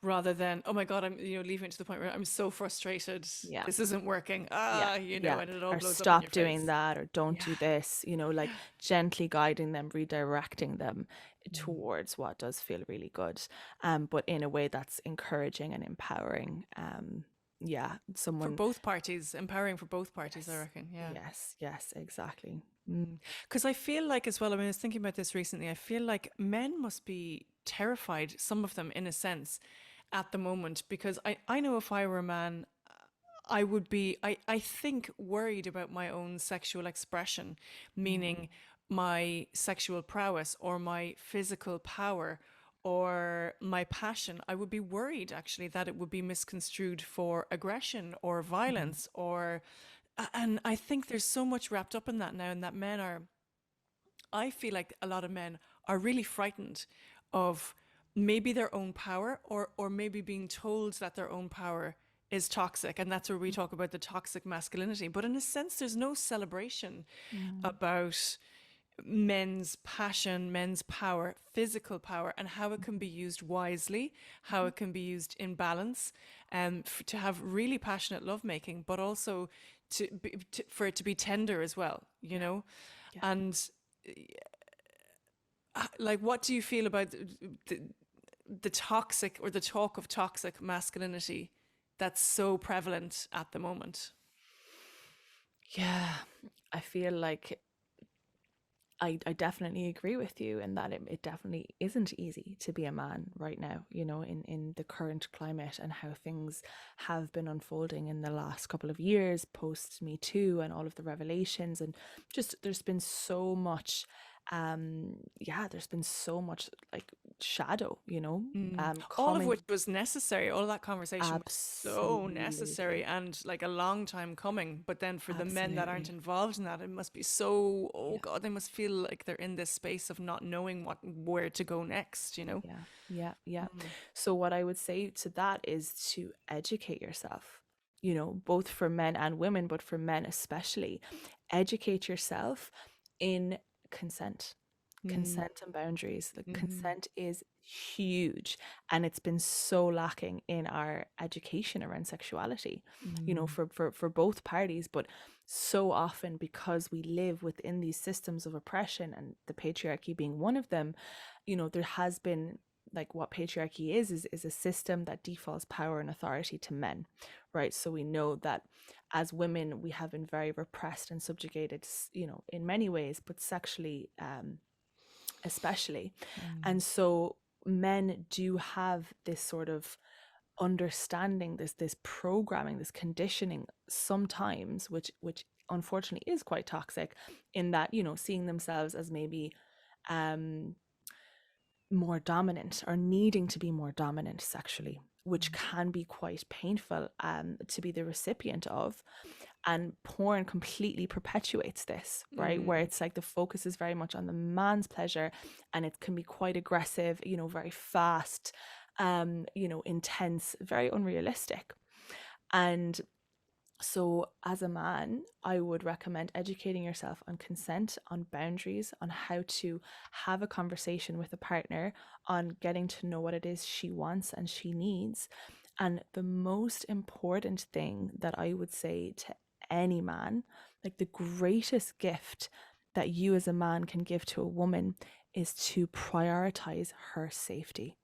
Rather than, oh my God, I'm, leaving it to the point where I'm so frustrated. Yeah. This isn't working. Yeah, yeah. And it all Or blows up in your stop doing face. that, or don't do this, like gently guiding them, redirecting them towards what does feel really good. But in a way that's encouraging and empowering. Yeah, For someone. both parties, empowering for both parties, I Yes, reckon. Yeah. yes, exactly. Because I feel like, as well, I mean, I was thinking about this recently. I feel like men must be terrified, some of them in a sense, at the moment, because I know if I were a man, I would be, I think, worried about my own sexual expression, meaning my sexual prowess or my physical power or my passion. I would be worried actually that it would be misconstrued for aggression or violence or, and I think there's so much wrapped up in that now, and that men are, I feel like a lot of men are really frightened of maybe their own power or maybe being told that their own power is toxic, and that's where we talk about the toxic masculinity. But in a sense, there's no celebration about men's passion, men's power, physical power, and how it can be used wisely, how it can be used in balance, and to have really passionate lovemaking, but also for it to be tender as well, Yeah. And like, what do you feel about the toxic, or the talk of toxic masculinity that's so prevalent at the moment? Yeah, I feel like I definitely agree with you in that it definitely isn't easy to be a man right now, in the current climate and how things have been unfolding in the last couple of years, post Me Too and all of the revelations. And just there's been so much, there's been so much like shadow, All of coming. which was necessary. All of that conversation was so necessary Absolutely. and like a long time coming. But then for the men that aren't Absolutely. involved in that, it must be so, oh Yeah. God, they must feel like they're in this space of not knowing where to go next? Yeah, yeah, yeah. So what I would say to that is to educate yourself, both for men and women, but for men especially. Educate yourself in consent. Consent and boundaries. The consent is huge, and it's been so lacking in our education around sexuality, for both parties. But so often, because we live within these systems of oppression, and the patriarchy being one of them, there has been, like, what patriarchy is a system that defaults power and authority to men, right? So we know that as women we have been very repressed and subjugated, in many ways, but sexually, especially. And so men do have this sort of understanding, this programming, this conditioning sometimes, which unfortunately is quite toxic, in that, seeing themselves as maybe more dominant, or needing to be more dominant sexually, which can be quite painful, to be the recipient of. And porn completely perpetuates this, right? Where it's like the focus is very much on the man's pleasure, and it can be quite aggressive, very fast, intense, very unrealistic. And so, as a man, I would recommend educating yourself on consent, on boundaries, on how to have a conversation with a partner, on getting to know what it is she wants and she needs. And the most important thing that I would say to any man, like the greatest gift that you as a man can give to a woman, is to prioritize her safety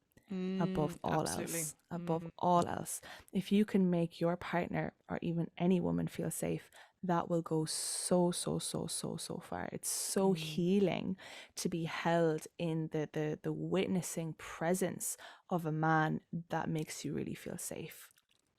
above all Absolutely. else. Above all else. If you can make your partner, or even any woman, feel safe, that will go so, so, so, so, so far. It's so healing to be held in the witnessing presence of a man that makes you really feel safe.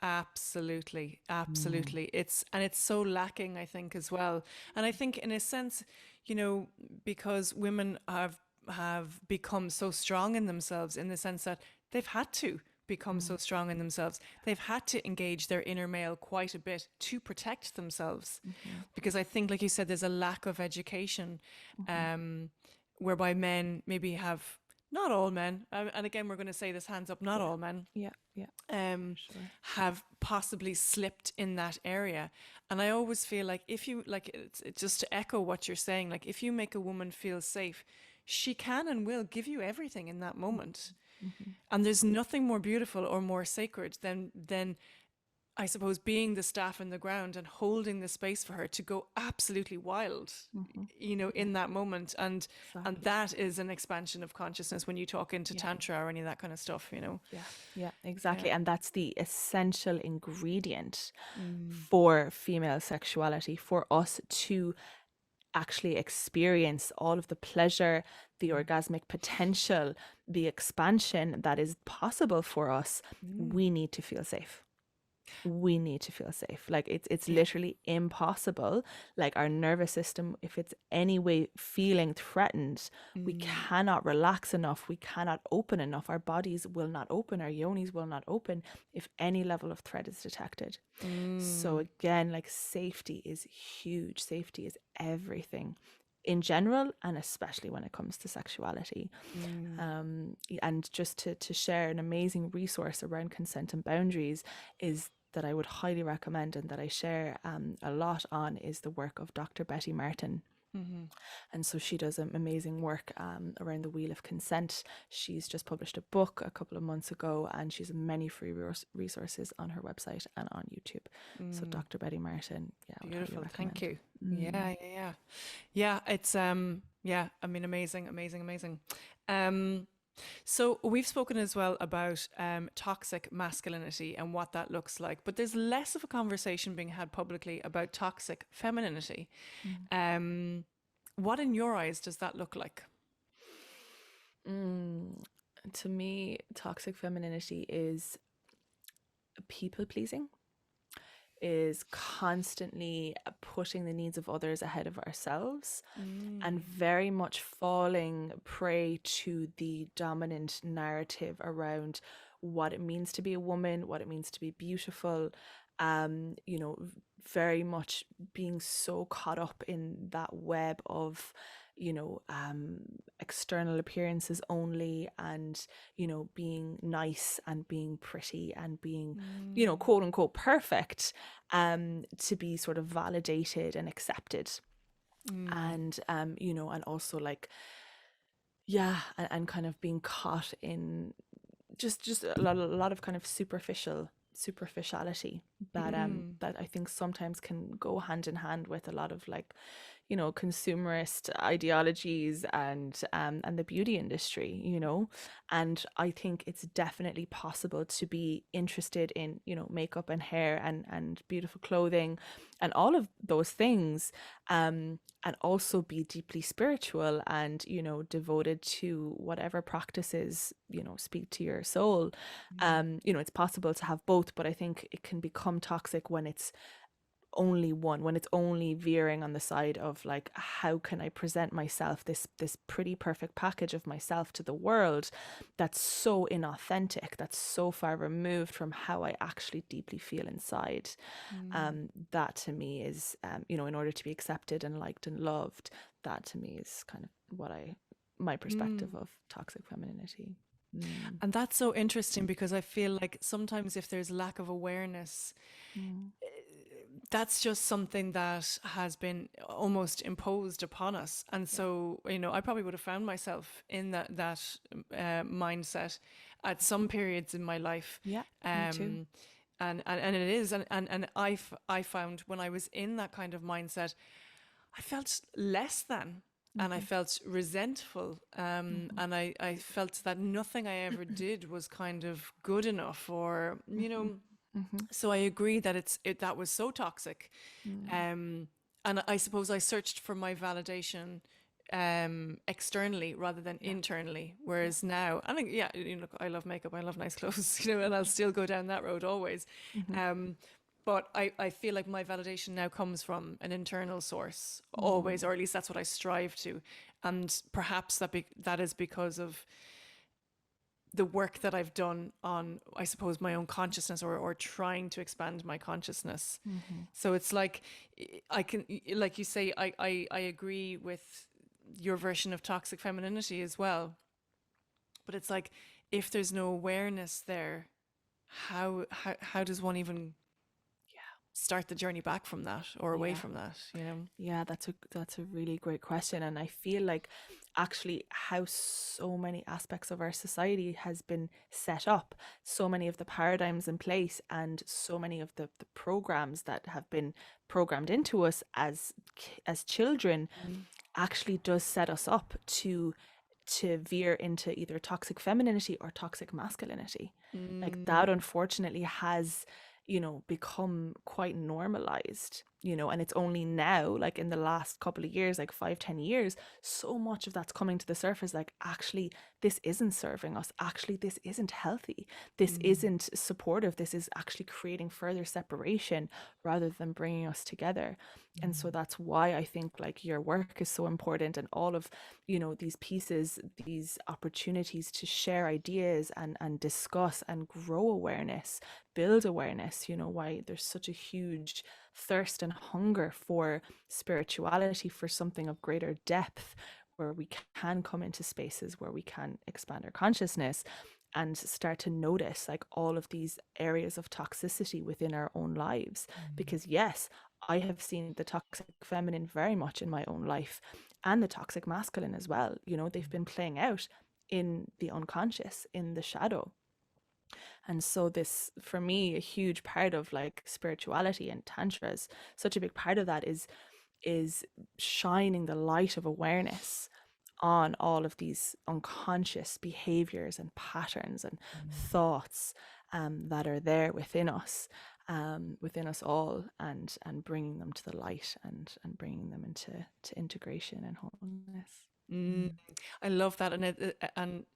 Absolutely, Mm. absolutely. It's so lacking, I think, as well. And I think in a sense, you know, because women have become so strong in themselves in the sense that they've had to become so Mm. strong in themselves. They've had to engage their inner male quite a bit to protect themselves. Mhm. Because I think, like you said, there's a lack of education, Mhm. um, whereby men maybe have, not all men, and again, we're going to say this hands up, not Yeah. all men, Yeah. Yeah. For um, sure. have possibly slipped in that area. And I always feel like if you, like, it's just to echo what you're saying, like, if you make a woman feel safe, she can and will give you everything in that moment. Mhm. And there's nothing more beautiful or more sacred than I suppose being the staff in the ground and holding the space for her to go absolutely wild, Mhm. you know, Yeah. in that moment. And Exactly. that is an expansion of consciousness when you talk into Yeah. tantra or any of that kind of stuff, you know. Yeah. Yeah. Yeah. Exactly. And that's the essential ingredient Mm. for female sexuality, for us to actually experience all of the pleasure, the Mm. orgasmic potential, the expansion that is possible for us. Mm. We need to feel safe. We need to feel safe. Like it's Yeah. literally impossible. Like our nervous system, if it's any way feeling threatened, we Mm. cannot relax enough, we cannot open enough, our bodies will not open, our yonis will not open if any level of threat is detected. So Mm. again, like safety is huge. Safety is everything in general, and especially when it comes to sexuality. Mm. And just to share an amazing resource around consent and boundaries is that I would highly recommend and that I share a lot on is the work of Dr. Betty Martin. Mm-hmm. And so she does amazing work around the wheel of consent. She's just published a book a couple of months ago, and she's many free resources on her website and on YouTube. So Mm. Dr. Betty Martin, yeah, I would highly Beautiful. Thank recommend. you. Yeah, Mm. yeah, yeah. Yeah, it's yeah, I mean amazing, amazing, amazing. Um so we've spoken as well about toxic masculinity and what that looks like, but there's less of a conversation being had publicly about toxic femininity. Mm. Um what in your eyes does that look like? Mm. To me, toxic femininity is people pleasing, is constantly putting the needs of others ahead of ourselves, and Mm. very much falling prey to the dominant narrative around what it means to be a woman, what it means to be beautiful. You know, very much being so caught up in that web of, external appearances only, and, being nice and being pretty and being, Mm. quote unquote perfect, to be sort of validated and accepted. Mm. And also like, yeah, and kind of being caught in just a lot of kind of superficiality that Mm. that I think sometimes can go hand in hand with a lot of like, consumerist ideologies and the beauty industry, and I think it's definitely possible to be interested in, makeup and hair and beautiful clothing and all of those things, and also be deeply spiritual and, devoted to whatever practices, speak to your soul. It's possible to have both, but I think it can become toxic when it's only one, when it's only veering on the side of like, how can I present myself, this pretty perfect package of myself to the world, that's so inauthentic, that's so far removed from how I actually deeply feel inside. Mm. That to me is, in order to be accepted and liked and loved, that to me is kind of my perspective Mm. of toxic femininity. Mm. And that's so interesting because I feel like sometimes if there's lack of awareness, Mm. that's just something that has been almost imposed upon us. And Yeah. so, you know, I probably would have found myself in that mindset at some periods in my life. Yeah, me too. Um, and it is, I found when I was in that kind of mindset, I felt less than, and I Mm-hmm. felt resentful, Mm-hmm. and I felt that nothing I ever did was kind of good enough, or you Mm-hmm. know. Mm-hmm. So I agree that that was so toxic, Mm. um, and I suppose I searched for my validation externally rather than internally. Whereas now, I think, yeah, look, I love makeup, I love nice clothes, and I'll still go down that road always. Um, but I feel like my validation now comes from an internal source always, or at least that's what I strive to. And perhaps that is because of the work that I've done on, I suppose, my own consciousness, or trying to expand my consciousness. So it's like, I can, like you say, I agree with your version of toxic femininity as well. But it's like, if there's no awareness there, how does one even start the journey back from that or away Yeah. from that, you know? Yeah, that's a really great question, and I feel like actually how so many aspects of our society has been set up, so many of the paradigms in place, and so many of the programs that have been programmed into us as children actually does set us up to veer into either toxic femininity or toxic masculinity. Like that unfortunately has, become quite normalized, and it's only now, like in the last couple of years, like 5, 10 years, so much of that's coming to the surface. Like, actually, this isn't serving us. Actually, this isn't healthy. This isn't supportive. This is actually creating further separation rather than bringing us together. And so that's why I think like your work is so important, and all of, these pieces, these opportunities to share ideas and discuss and grow awareness, build awareness, why there's such a huge thirst and hunger for spirituality, for something of greater depth, where we can come into spaces where we can expand our consciousness and start to notice like all of these areas of toxicity within our own lives. Because yes, I have seen the toxic feminine very much in my own life, and the toxic masculine as well. They've been playing out in the unconscious, in the shadow. And so this, for me, a huge part of like spirituality and tantras, such a big part of that is shining the light of awareness on all of these unconscious behaviors and patterns and thoughts, that are there within us all, and bringing them to the light, and bringing them into integration and wholeness. I love that. And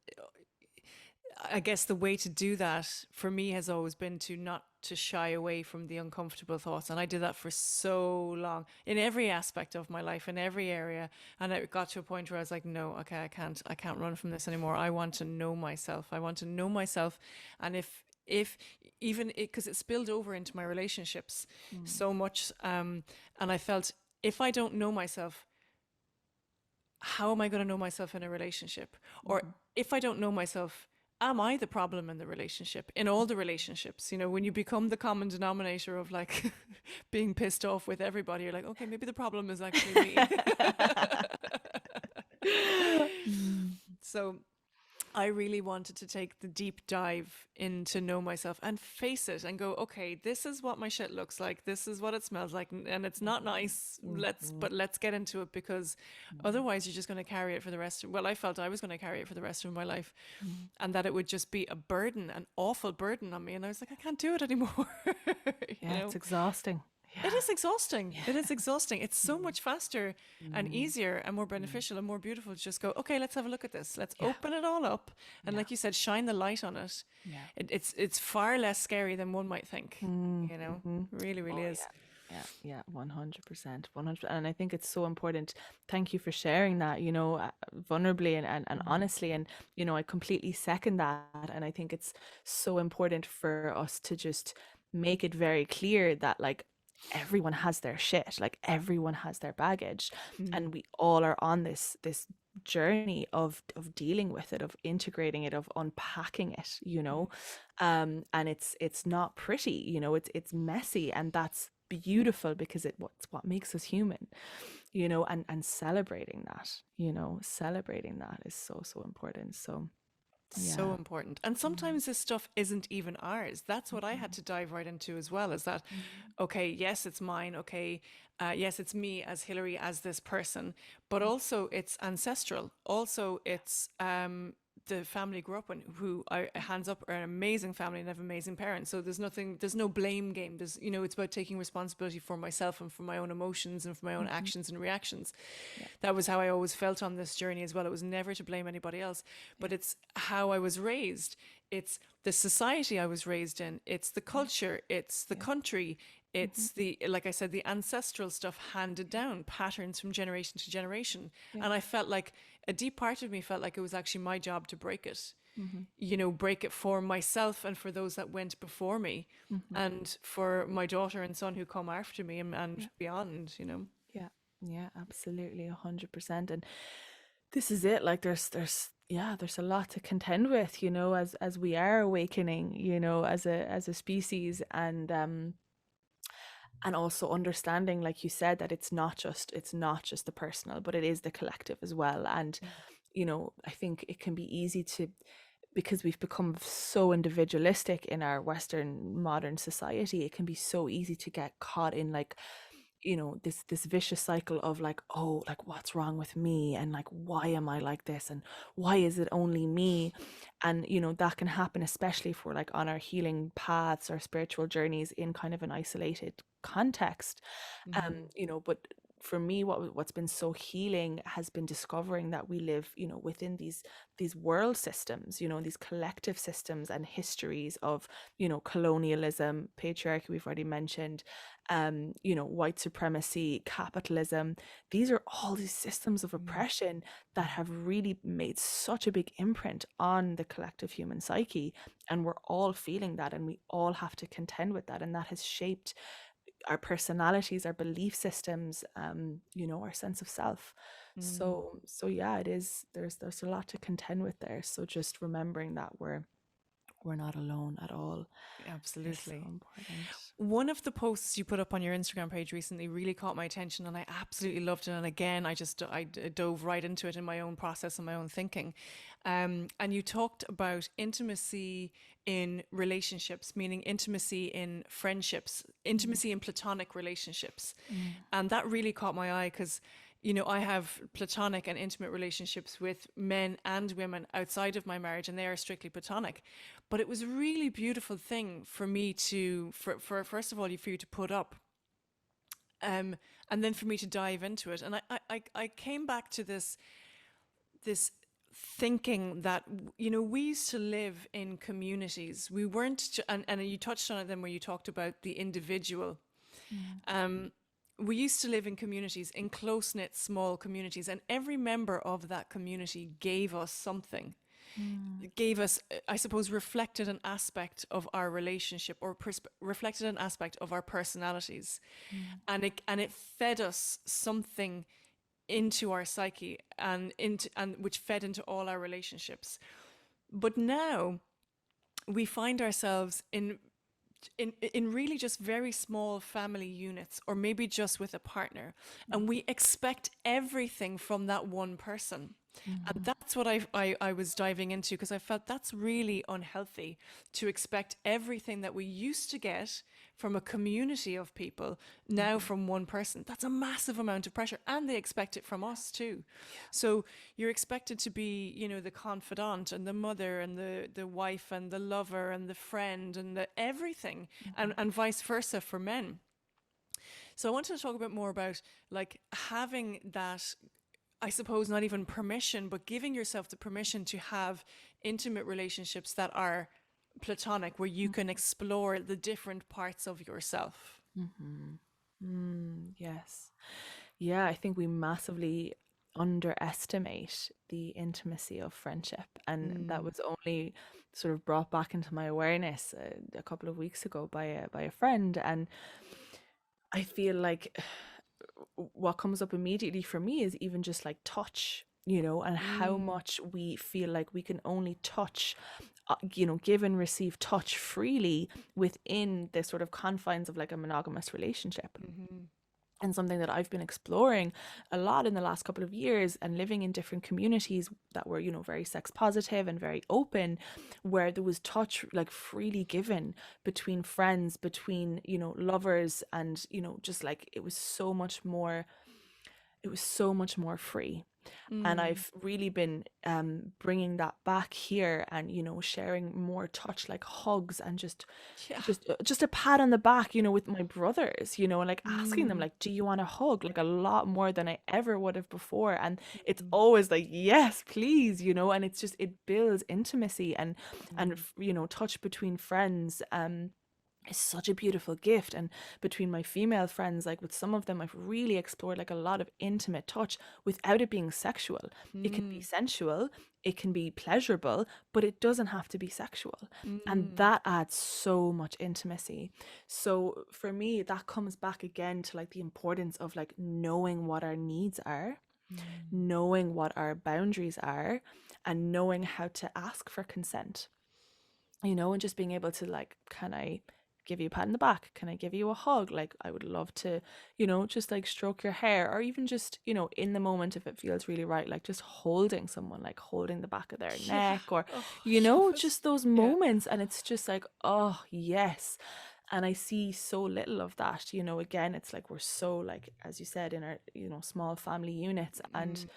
I guess the way to do that for me has always been to not to shy away from the uncomfortable thoughts. And I did that for so long in every aspect of my life, in every area. And it got to a point where I was like, no, okay, I can't run from this anymore. I want to know myself. I want to know myself. And if even it, because it spilled over into my relationships so much. And I felt, if I don't know myself, how am I going to know myself in a relationship? Or if I don't know myself, am I the problem in the relationship, in all the relationships? When you become the common denominator of like being pissed off with everybody, you're like, okay, maybe the problem is actually me. So I really wanted to take the deep dive into know myself and face it and go, okay, this is what my shit looks like. This is what it smells like. And it's not nice. Let's get into it, because otherwise you're just going to carry it for the rest of, well, I felt I was going to carry it for the rest of my life, and that it would just be a burden, an awful burden on me. And I was like, I can't do it anymore. Yeah, it's exhausting. It is exhausting. It is exhausting. It's so much faster and easier and more beneficial and more beautiful to just go, okay, let's have a look at this. Let's open it all up. And like you said, shine the light on it. It's far less scary than one might think. Really, really is. Yeah, 100%, 100%. And I think it's so important. Thank you for sharing that, vulnerably and honestly. And, I completely second that. And I think it's so important for us to just make it very clear that like everyone has their shit, like everyone has their baggage, and we all are on this journey of dealing with it, of integrating it, of unpacking it, and it's not pretty, it's messy, and that's beautiful, because what's what makes us human, and celebrating that is so important. So So important. And sometimes this stuff isn't even ours. That's what I had to dive right into as well, is that, okay, yes, it's mine. Okay. Yes, it's me as Hilary, as this person, but also it's ancestral. Also it's, the family I grew up in, who I hands up are an amazing family and have amazing parents. So there's no blame game. There's, it's about taking responsibility for myself and for my own emotions and for my own Mm-hmm. actions and reactions. Yeah. That was how I always felt on this journey as well. It was never to blame anybody else, Yeah. but it's how I was raised. It's the society I was raised in. It's the culture. It's the Yeah. country. Mm-hmm. It's like I said, the ancestral stuff handed down, patterns from generation to generation. Yeah. And I felt like a deep part of me felt like it was actually my job to break it, Mm-hmm. break it for myself and for those that went before me Mm-hmm. and for my daughter and son who come after me and Yeah. beyond. Yeah. Yeah, absolutely, 100%. And this is it. Like there's a lot to contend with, as we are awakening, as a species, and also understanding, like you said, that it's not just the personal, but it is the collective as well. And I think it can be easy to, because we've become so individualistic in our Western modern society, it can be so easy to get caught in, like, this vicious cycle of, like, oh, like, what's wrong with me, and like, why am I like this, and why is it only me? And that can happen, especially if we're like on our healing paths or spiritual journeys in kind of an isolated context. But for me, what's been so healing has been discovering that we live, within these world systems, these collective systems and histories of, colonialism, patriarchy, we've already mentioned, white supremacy, capitalism. These are all these systems of oppression that have really made such a big imprint on the collective human psyche. And we're all feeling that, and we all have to contend with that. And that has shaped our personalities, our belief systems, our sense of self. So yeah, it is, there's a lot to contend with there. So just remembering that we're not alone at all is so Absolutely. important. One of the posts you put up on your Instagram page recently really caught my attention, and I absolutely loved it. And again, I dove right into it in my own process and my own thinking. And you talked about intimacy in relationships, meaning intimacy in friendships, intimacy in platonic relationships. And that really caught my eye because, I have platonic and intimate relationships with men and women outside of my marriage, and they are strictly platonic. But it was a really beautiful thing for me for first of all, for you to put up, and then for me to dive into it. And I came back to this thinking that we used to live in communities. We weren't, and you touched on it then, where you talked about the individual. We used to live in communities, in close-knit small communities, and every member of that community gave us something. It gave us, I suppose, reflected an aspect of our relationship, or reflected an aspect of our personalities. And it fed us something into our psyche, and which fed into all our relationships. But now we find ourselves in really just very small family units, or maybe just with a partner, and we expect everything from that one person. And that's what I was diving into, because I felt that's really unhealthy, to expect everything that we used to get from a community of people now from one person. That's a massive amount of pressure, and they expect it from us too. So you're expected to be, the confidant and the mother and the wife and the lover and the friend and the everything, and vice versa for men. So I wanted to talk a bit more about, like, having that, I suppose, not even permission, but giving yourself the permission to have intimate relationships that are platonic, where you can explore the different parts of yourself. Yes. Yeah, I think we massively underestimate the intimacy of friendship. And that was only sort of brought back into my awareness a couple of weeks ago by a friend. And I feel like what comes up immediately for me is even just like touch, and how much we feel like we can only touch, give and receive touch freely within the sort of confines of like a monogamous relationship. And something that I've been exploring a lot in the last couple of years, and living in different communities that were, very sex positive and very open, where there was touch like freely given between friends, between, lovers, and, just like, it was so much more it was so much more free. And Mm. I've really been bringing that back here, and sharing more touch, like hugs, and Yeah. just a pat on the back, with my brothers, and like asking them, Mm. like, do you want a hug, like a lot more than I ever would have before. And it's Mm. always like, yes, please, and it's just, it builds intimacy, and Mm. touch between friends. Is such a beautiful gift. And between my female friends, like with some of them, I've really explored like a lot of intimate touch without it being sexual. It can be Mm. sensual, it can be pleasurable, but it doesn't have to be sexual. And Mm. that adds so much intimacy. So for me, that comes back again to like the importance of like knowing what our needs are, Mm. knowing what our boundaries are, and knowing how to ask for consent, and just being able to like, can I give you a pat in the back? Can I give you a hug? Like, I would love to, just like stroke your hair, or even just, in the moment, if it feels really right, like just holding someone, like holding the back of their Yeah. neck, or, Oh, yes. just those Yeah. moments. And it's just like, oh, yes. And I see so little of that, again, it's like we're so, like, as you said, in our, small family units. And Mm.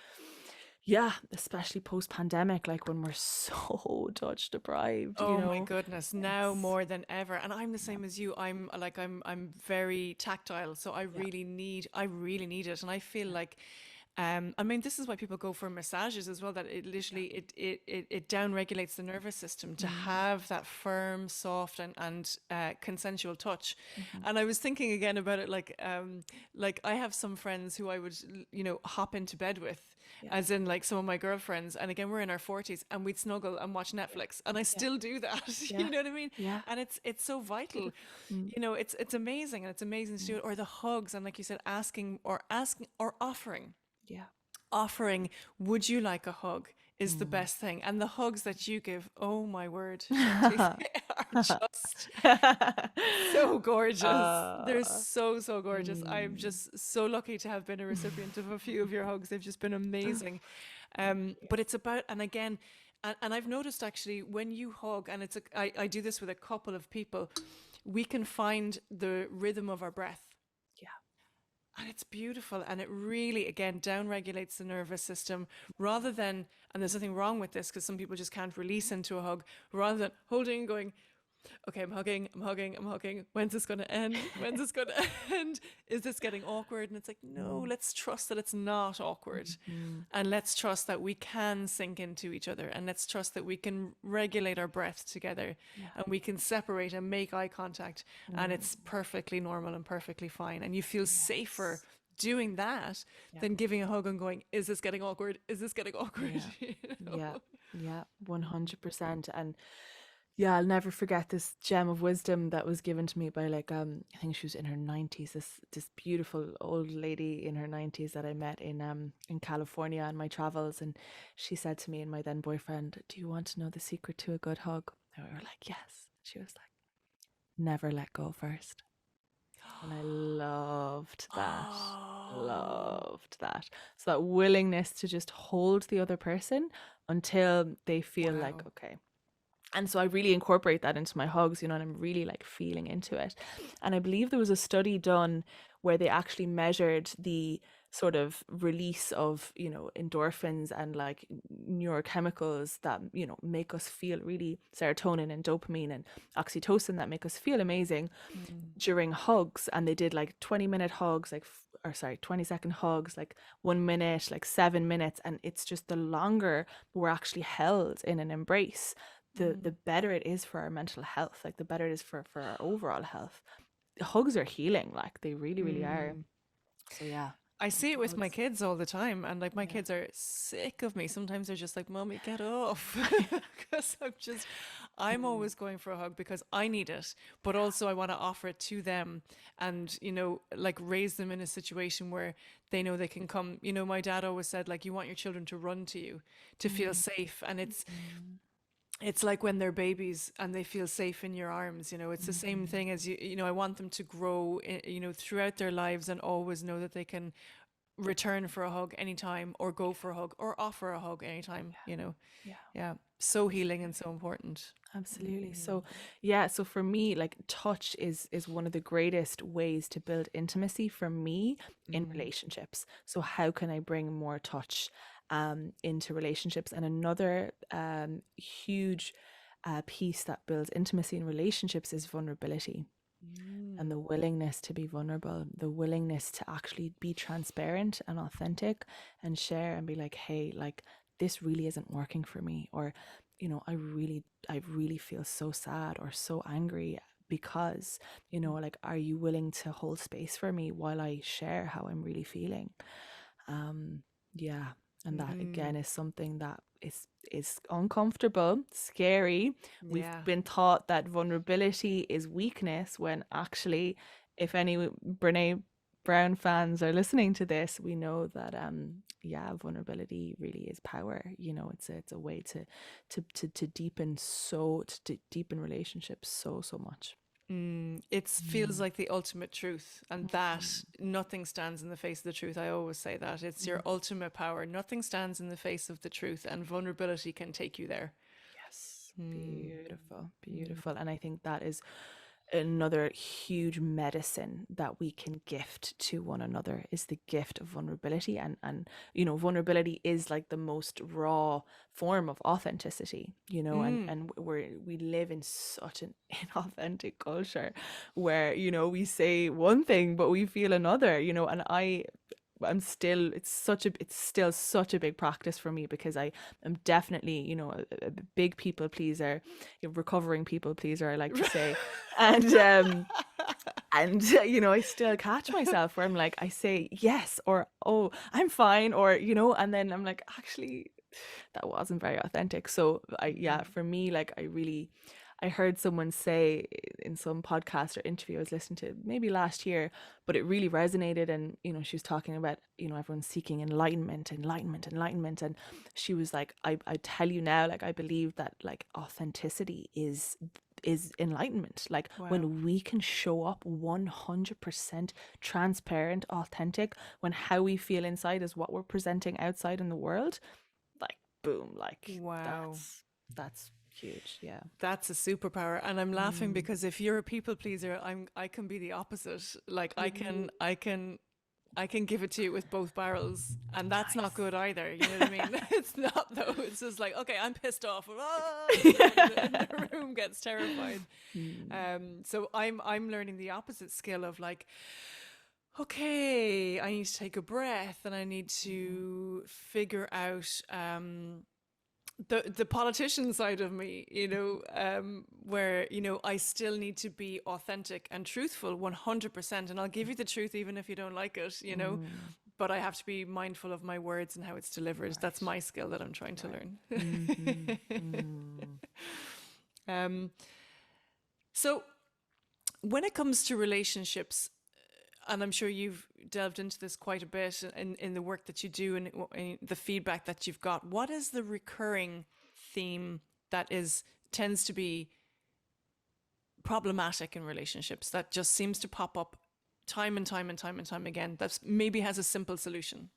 yeah, especially post pandemic, like when we're so touch deprived, Oh my goodness, now it's, more than ever. And I'm the yeah, same as you. I'm very tactile, so yeah, I really need it. And I feel yeah, like I mean, this is why people go for massages as well, that it yeah. literally it down regulates the nervous system to Mm, have that firm, soft and consensual touch. mhm, And I was thinking again about it, like I have some friends who I would, hop into bed with, yeah, as in like some of my girlfriends. And again, we're in our 40s and we'd snuggle and watch yeah, Netflix. And I yeah, still do that. yeah, You know what I mean? yeah. And it's so vital. Beautiful. Mm, It's amazing, and it's amazing to do mm, it. Or the hugs, and like you said, asking or yeah. offering, would you like a hug, is the Mm. best thing. And the hugs that you give, oh my word, Shanti, they are just so gorgeous. They're uh, so gorgeous. I'm mm, just so lucky to have been a recipient of a few of your hugs. They've just been amazing. But it's about, and again, and I've noticed actually when you hug, and I do this with a couple of people, we can find the rhythm of our breath. yeah. And it's beautiful. And it really, again, down regulates the nervous system rather than, and there's nothing wrong with this because some people just can't release into a hug, rather than holding and going, okay, I'm hugging. When's this going to end? When's this going to end? Is this getting awkward? And it's like, no, Mm, let's trust that it's not awkward. mhm, And let's trust that we can sink into each other. And let's trust that we can regulate our breath together yeah. and we can separate and make eye contact. And Mm, it's perfectly normal and perfectly fine. And you feel safer yes. doing that Yeah. than giving a hug and going, is this getting awkward? Is this getting awkward? Yeah. You Yeah. know? Yeah. 100%. And yeah, I'll never forget this gem of wisdom that was given to me by, like, I think she was in her 90s, this beautiful old lady in her 90s that I met in California on my travels. And she said to me and my then boyfriend, do you want to know the secret to a good hug? And we were like, yes. She was like, never let go first. And I loved that. Oh, Loved that. So that willingness to just hold the other person until they feel like, wow. okay. And so I really incorporate that into my hugs, and I'm really like feeling into it. And I believe there was a study done where they actually measured the sort of release of, endorphins and like neurochemicals that, make us feel really, serotonin and dopamine and oxytocin, that make us feel amazing Mm. during hugs. And they did like 20-minute hugs, like, or sorry, 20-second hugs, like 1 minute, like 7 minutes. And it's just the longer we're actually held in an embrace, the Mm. better it is for our mental health, like the better it is for our overall health. Hugs are healing, like they really, really are. Mm. So yeah, I see it with my hugs. kids all the time, and like my Yeah. kids are sick of me. Sometimes they're just like, "Mommy, get off," because I'm Mm, always going for a hug because I need it, but yeah. also I want to offer it to them, and like raise them in a situation where they know they can come. My dad always said, like, you want your children to run to you, to feel Mm, safe, and mm, it's like when they're babies and they feel safe in your arms. It's the same mm, thing as I want them to grow, throughout their lives and always know that they can return for a hug anytime, or go for a hug, or offer a hug anytime, you know. Yeah. Yeah. So healing and so important. Absolutely. So yeah, so for me, like touch is one of the greatest ways to build intimacy for me in relationships. So how can I bring more touch into relationships? And another huge piece that builds intimacy in relationships is vulnerability, and the willingness to be vulnerable, the willingness to actually be transparent and authentic and share and be like, hey, like this really isn't working for me, or I really feel so sad or so angry because, like, are you willing to hold space for me while I share how I'm really feeling? Yeah, and that again is something that is uncomfortable, scary. We've Yeah. been taught that vulnerability is weakness, when actually, if any Brene Brown fans are listening to this, we know that yeah, vulnerability really is power. It's a way to deepen, to deepen relationships so much. It feels like the ultimate truth, and that nothing stands in the face of the truth. I always say that it's your ultimate power. Nothing stands in the face of the truth, and vulnerability can take you there. Yes, beautiful, beautiful. And I think that is another huge medicine that we can gift to one another, is the gift of vulnerability. And vulnerability is like the most raw form of authenticity, and we live in such an inauthentic culture where we say one thing but we feel another, and it's still such a big practice for me, because I am definitely, a big people pleaser, a recovering people pleaser, I like to say. And I still catch myself where I'm like, I say yes, or oh, I'm fine, or and then I'm like, actually that wasn't very authentic. So yeah, for me, like, I heard someone say in some podcast or interview I was listening to maybe last year, but it really resonated. And she was talking about everyone's seeking enlightenment, and she was like, I tell you now, like, I believe that, like, authenticity is enlightenment. Like, Wow. when we can show up 100% transparent, authentic, when how we feel inside is what we're presenting outside in the world, like, boom, like, Wow. that's huge. Yeah. That's a superpower. And I'm laughing because if you're a people pleaser, I can be the opposite. Like I can give it to you with both barrels, and that's not good either. You know what I mean? It's not though. It's just like, okay, I'm pissed off. Ah, and the room gets terrified. So I'm learning the opposite skill of like, okay, I need to take a breath, and I need to figure out the politician side of me, where I still need to be authentic and truthful 100%, and I'll give you the truth even if you don't like it, but I have to be mindful of my words and how it's delivered. That's my skill that I'm trying to learn. um, so when it comes to relationships, and I'm sure you've delved into this quite a bit in the work that you do, and in the feedback that you've got, what is the recurring theme that tends to be problematic in relationships, that just seems to pop up time and time and time and time again, that maybe has a simple solution?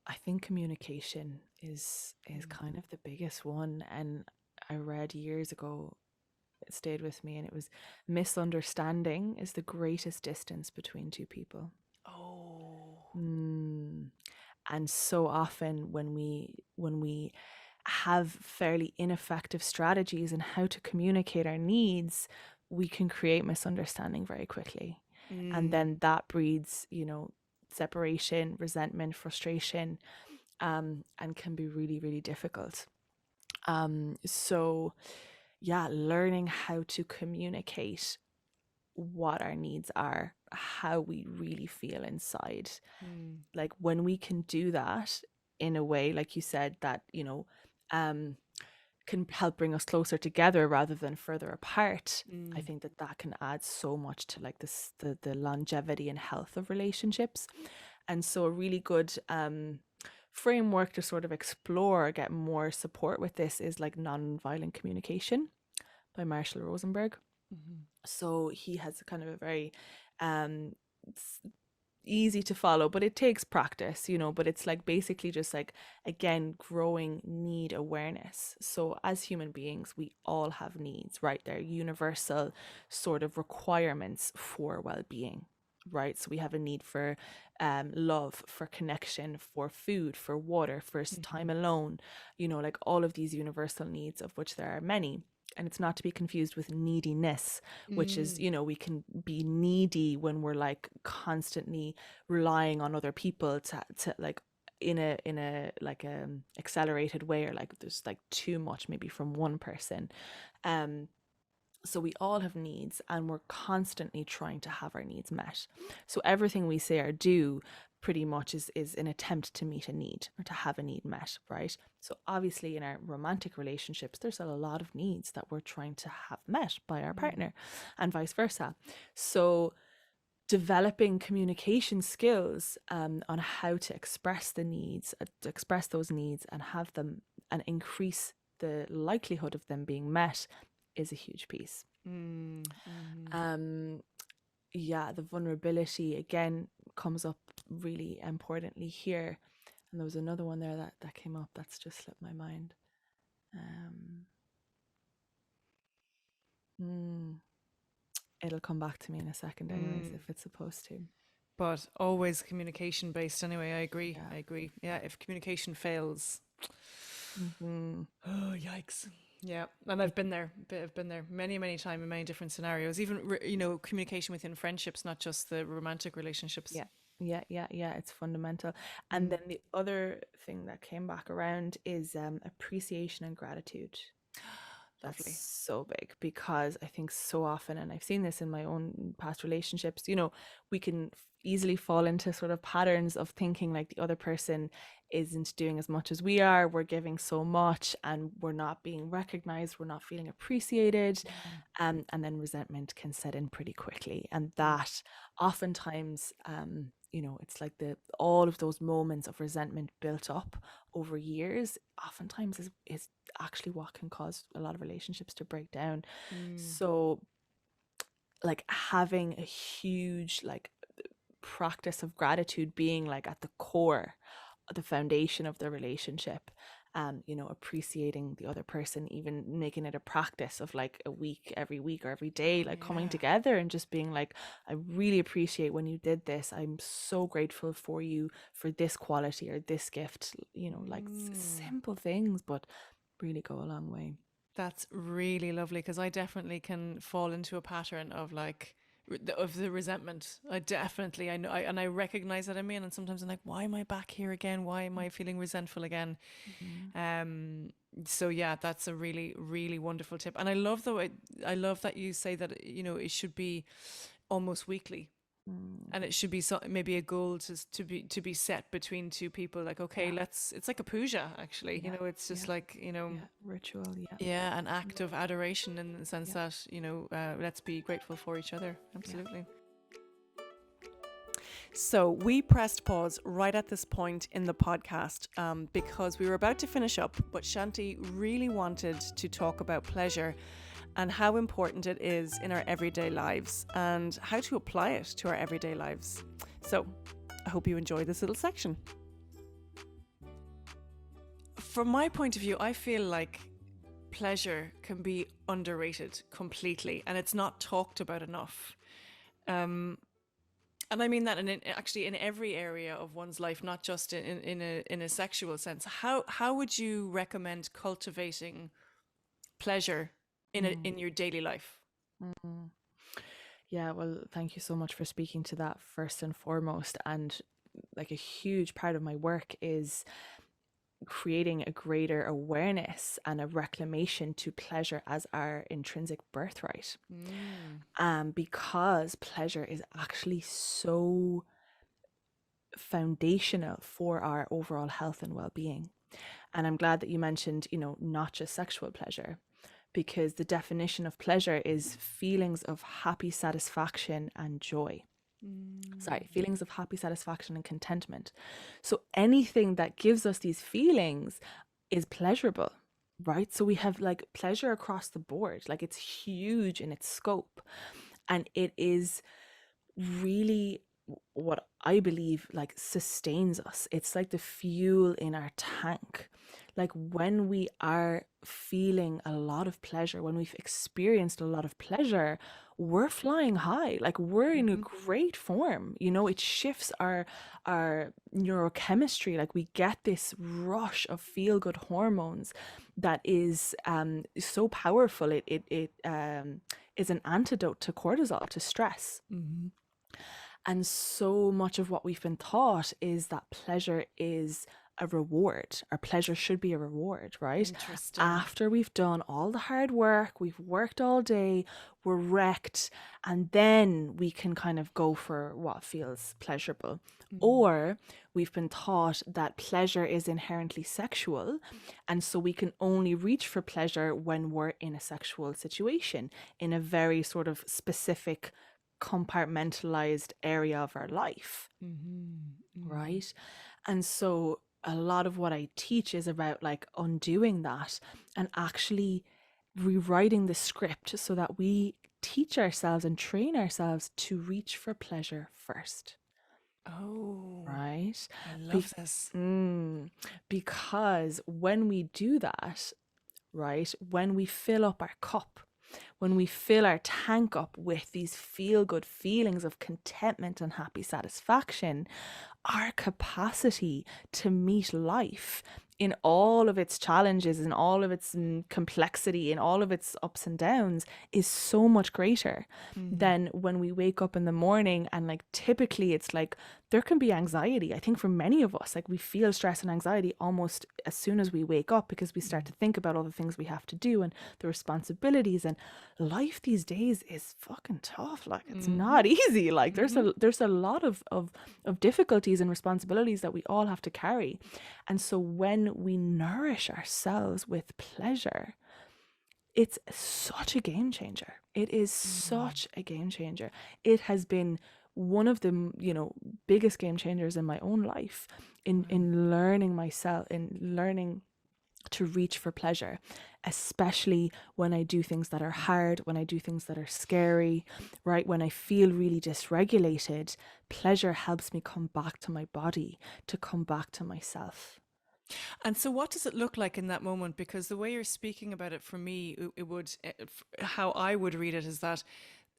I think communication is kind of the biggest one. And I read years ago, it stayed with me, and it was, misunderstanding is the greatest distance between two people. Oh, And so often when we have fairly ineffective strategies in how to communicate our needs, we can create misunderstanding very quickly. And then that breeds, separation, resentment, frustration, and can be really, really difficult. So yeah, learning how to communicate what our needs are, how we really feel inside. Like, when we can do that in a way, like you said, that, um, can help bring us closer together rather than further apart, I think that can add so much to, like, this the longevity and health of relationships. And so a really good framework to sort of explore, get more support with this, is like nonviolent communication by Marshall Rosenberg. So he has kind of a very easy to follow, but it takes practice, but it's like basically just like, again, growing need awareness. So as human beings, we all have needs, right? They're universal sort of requirements for well-being, right? So we have a need for love, for connection, for food, for water, for time alone, like all of these universal needs, of which there are many. And it's not to be confused with neediness, which is, we can be needy when we're like constantly relying on other people to like in a like accelerated way, or like there's like too much maybe from one person. So we all have needs, and we're constantly trying to have our needs met. So everything we say or do pretty much is an attempt to meet a need or to have a need met, right? So obviously in our romantic relationships, there's a lot of needs that we're trying to have met by our partner, and vice versa. So developing communication skills on how to express the needs, to express those needs and have them, and increase the likelihood of them being met, is a huge piece. Yeah, the vulnerability again comes up really importantly here. And there was another one there that came up that's just slipped my mind. It'll come back to me in a second anyways, if it's supposed to. But always communication based anyway. I agree. Yeah, if communication fails, oh yikes. Yeah, and I've been there. I've been there many times in many different scenarios. Even communication within friendships, not just the romantic relationships. Yeah, it's fundamental. And then the other thing that came back around is appreciation and gratitude. That's Lovely. so big, because I think so often, and I've seen this in my own past relationships, we can easily fall into sort of patterns of thinking like the other person isn't doing as much as we are, we're giving so much and we're not being recognized, we're not feeling appreciated. And then resentment can set in pretty quickly, and that oftentimes it's like all of those moments of resentment built up over years oftentimes is actually what can cause a lot of relationships to break down. So like having a huge like practice of gratitude being like at the core, the foundation of the relationship, appreciating the other person, even making it a practice of like every week or every day, like coming together and just being like, I really appreciate when you did this, I'm so grateful for you for this quality or this gift, like simple things, but really go a long way. That's really lovely, because I definitely can fall into a pattern of like of the resentment. I know, and I recognize that in me, and sometimes I'm like, why am I back here again? Why am I feeling resentful again? So yeah, that's a really wonderful tip, and I love that you say that it should be almost weekly. And it should be maybe a goal to be set between two people, like, okay, it's like a puja actually, it's just like, Ritual. an act of adoration, in the sense that let's be grateful for each other. Absolutely. So we pressed pause right at this point in the podcast because we were about to finish up, but Shanti really wanted to talk about pleasure and how important it is in our everyday lives and how to apply it to our everyday lives. So I hope you enjoy this little section. From my point of view, I feel like pleasure can be underrated completely, and it's not talked about enough. And I mean that actually in every area of one's life, not just in a sexual sense. How would you recommend cultivating pleasure in your daily life? Yeah, well, thank you so much for speaking to that first and foremost. And like a huge part of my work is creating a greater awareness and a reclamation to pleasure as our intrinsic birthright. Because pleasure is actually so foundational for our overall health and well-being. And I'm glad that you mentioned, not just sexual pleasure, because the definition of pleasure is feelings of happy satisfaction and joy. Feelings of happy satisfaction and contentment. So anything that gives us these feelings is pleasurable, right? So we have like pleasure across the board, like it's huge in its scope. And it is really what I believe like sustains us. It's like the fuel in our tank. Like when we are feeling a lot of pleasure, when we've experienced a lot of pleasure, we're flying high. Like we're in a Mm-hmm. great form. You know, it shifts our neurochemistry. Like we get this rush of feel good hormones that is so powerful. It is an antidote to cortisol, to stress. Mm-hmm. And so much of what we've been taught is that pleasure is a reward, or pleasure should be a reward, right? Interesting. After we've done all the hard work, we've worked all day, we're wrecked, and then we can kind of go for what feels pleasurable. Mm. Or we've been taught that pleasure is inherently sexual, and so we can only reach for pleasure when we're in a sexual situation, in a very sort of specific compartmentalized area of our life, Mm-hmm. Mm. right? And so a lot of what I teach is about like undoing that and actually rewriting the script so that we teach ourselves and train ourselves to reach for pleasure first, Oh, right? I Be- love this. because when we do that, right, when we fill up our cup, when we fill our tank up with these feel good feelings of contentment and happy satisfaction, our capacity to meet life in all of its challenges, in all of its complexity, in all of its ups and downs is so much greater Mm. than when we wake up in the morning. And like typically it's like there can be anxiety. I think for many of us, like we feel stress and anxiety almost as soon as we wake up, because we start to think about all the things we have to do and the responsibilities. And life these days is fucking tough. Like it's Mm-hmm. not easy. Like Mm-hmm. there's a lot of difficulties and responsibilities that we all have to carry. And so when we nourish ourselves with pleasure, it's such a game changer. It is Mm. such a game changer. It has been one of the, biggest game changers in my own life, Wow. in learning myself, in learning to reach for pleasure, especially when I do things that are hard, when I do things that are scary, right? When I feel really dysregulated, pleasure helps me come back to my body, to come back to myself. And so, what does it look like in that moment? Because the way you're speaking about it, for me, it would, how I would read it is that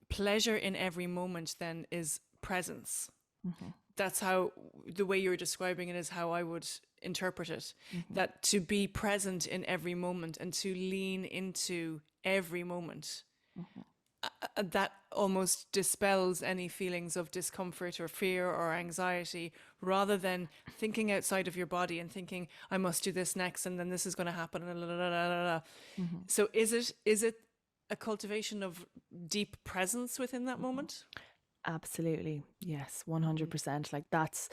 pleasure in every moment then is presence. Hmm. That's how the way you're describing it is how I would interpret it. Hmm. That to be present in every moment and to lean into every moment, Hmm. that almost dispels any feelings of discomfort or fear or anxiety, rather than thinking outside of your body and thinking, I must do this next and then this is going to happen. Hmm. So is it a cultivation of deep presence within that Hmm. moment? Absolutely. Yes, 100%. Like that's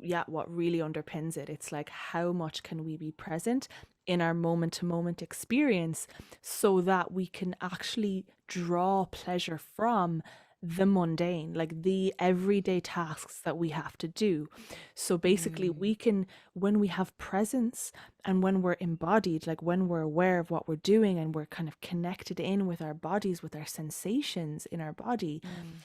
yeah, what really underpins it. It's like how much can we be present in our moment to moment experience so that we can actually draw pleasure from the mundane, like the everyday tasks that we have to do. So basically, Mm. we can, when we have presence and when we're embodied, like when we're aware of what we're doing and we're kind of connected in with our bodies, with our sensations in our body, Mm.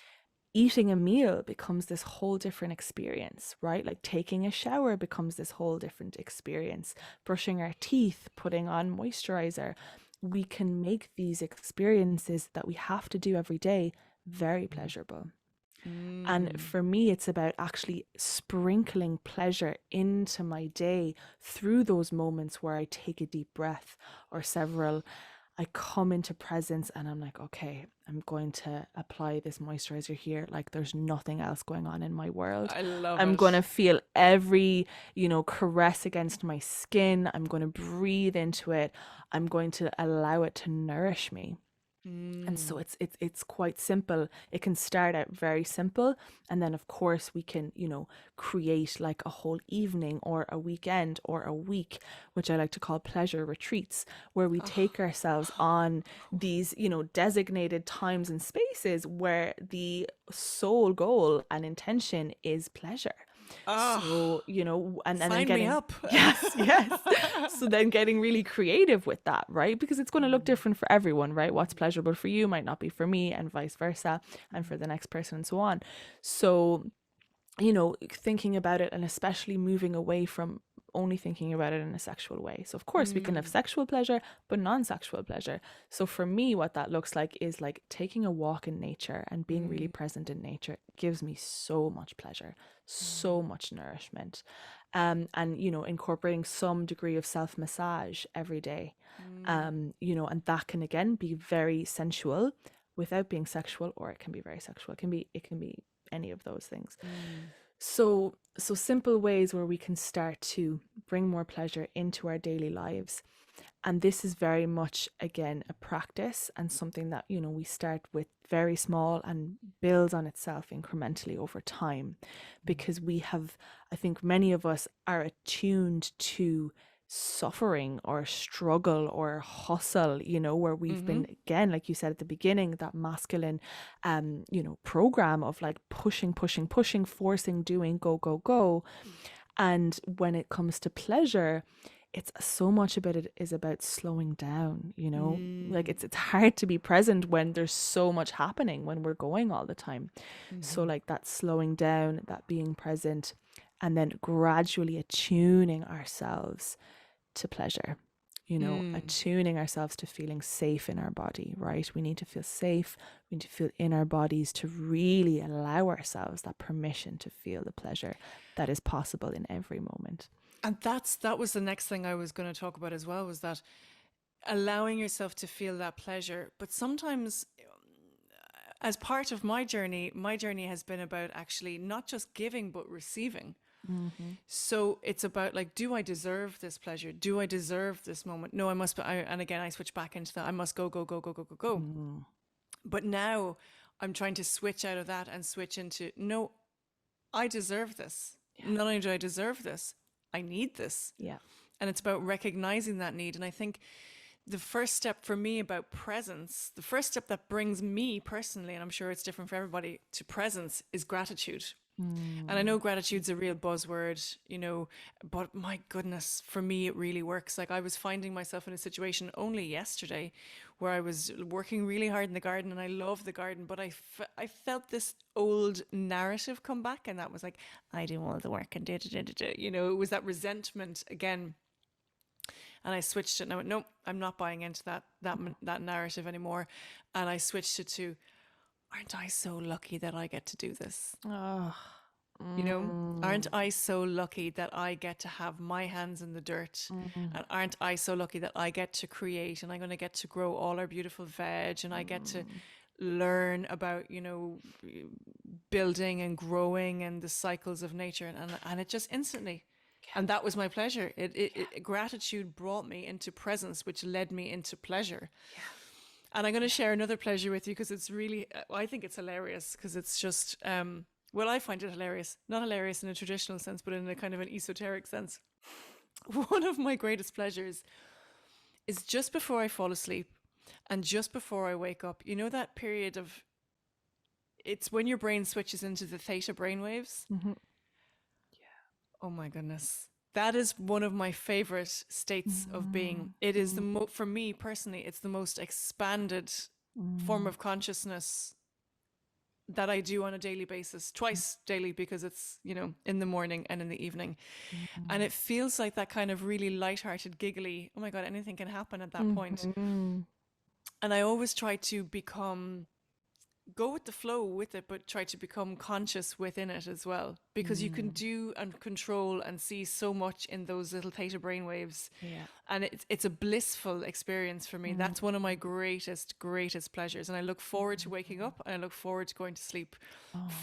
eating a meal becomes this whole different experience, right? Like taking a shower becomes this whole different experience. Brushing our teeth, putting on moisturizer. We can make these experiences that we have to do every day very pleasurable. And Mm. for me, it's about actually sprinkling pleasure into my day through those moments where I take a deep breath or several. I come into presence and I'm like, okay, I'm going to apply this moisturizer here. Like there's nothing else going on in my world. I love I'm going to it. feel every, caress against my skin. I'm going to breathe into it. I'm going to allow it to nourish me. And Mm. so it's quite simple. It can start out very simple, and then of course we can, create like a whole evening or a weekend or a week, which I like to call pleasure retreats, where we Oh, take ourselves on these, designated times and spaces where the sole goal and intention is pleasure. Oh, So, and then sign me getting, up. yes, yes. So then getting really creative with that, right? Because it's going to look different for everyone, right? What's pleasurable for you might not be for me, and vice versa, and for the next person, and so on. So, thinking about it, and especially moving away from only thinking about it in a sexual way. So of course we can have sexual pleasure, but non-sexual pleasure. So for me, what that looks like is like taking a walk in nature and being really present in nature gives me so much pleasure, so much nourishment. And incorporating some degree of self-massage every day. And that can again be very sensual without being sexual, or it can be very sexual. It can be any of those things. So simple ways where we can start to bring more pleasure into our daily lives. And this is very much, again, a practice, and something that, we start with very small and builds on itself incrementally over time. Because I think many of us are attuned to suffering or struggle or hustle, where we've been, again, like you said at the beginning, that masculine program of like pushing, forcing, doing, go, go, go. And when it comes to pleasure, it's so much about it is about slowing down, like it's hard to be present when there's so much happening, when we're going all the time. So like that slowing down, that being present, and then gradually attuning ourselves to pleasure, attuning ourselves to feeling safe in our body, right? We need to feel safe. We need to feel in our bodies to really allow ourselves that permission to feel the pleasure that is possible in every moment. And that was the next thing I was going to talk about as well, was that allowing yourself to feel that pleasure. But sometimes, as part of my journey has been about actually not just giving, but receiving. So it's about like, do I deserve this pleasure? Do I deserve this moment? No, I must. And again, I switch back into that. I must go, go, go, go, go, go, go. But now I'm trying to switch out of that and switch into, no, I deserve this. Yeah. Not only do I deserve this, I need this. Yeah. And it's about recognizing that need. And I think the first step for me about presence, the first step that brings me personally, and I'm sure it's different for everybody, to presence is gratitude. And I know gratitude's a real buzzword, but my goodness, for me, it really works. Like I was finding myself in a situation only yesterday where I was working really hard in the garden, and I love the garden, but I felt this old narrative come back, and that was like, I do all the work and it was that resentment again. And I switched it and I went, nope, I'm not buying into that narrative anymore. And I switched it to, aren't I so lucky that I get to do this? Oh, Aren't I so lucky that I get to have my hands in the dirt? And aren't I so lucky that I get to create, and I'm going to get to grow all our beautiful veg, and I get to learn about, building and growing and the cycles of nature. And it just instantly, and that was my pleasure. Gratitude brought me into presence, which led me into pleasure. Yeah. And I'm going to share another pleasure with you because it's really, I think it's hilarious because it's just, well, I find it hilarious. Not hilarious in a traditional sense, but in a kind of an esoteric sense. One of my greatest pleasures is just before I fall asleep and just before I wake up. You know that period of, it's when your brain switches into the theta brainwaves. Oh my goodness. That is one of my favorite states of being. It is for me personally, it's the most expanded form of consciousness that I do on a daily basis, twice daily, because it's, in the morning and in the evening. And it feels like that kind of really lighthearted, giggly, oh my God, anything can happen at that point. And I always try to go with the flow with it, but try to become conscious within it as well, because you can do and control and see so much in those little theta brainwaves. Yeah. And it's a blissful experience for me. That's one of my greatest pleasures, and I look forward to waking up, and I look forward to going to sleep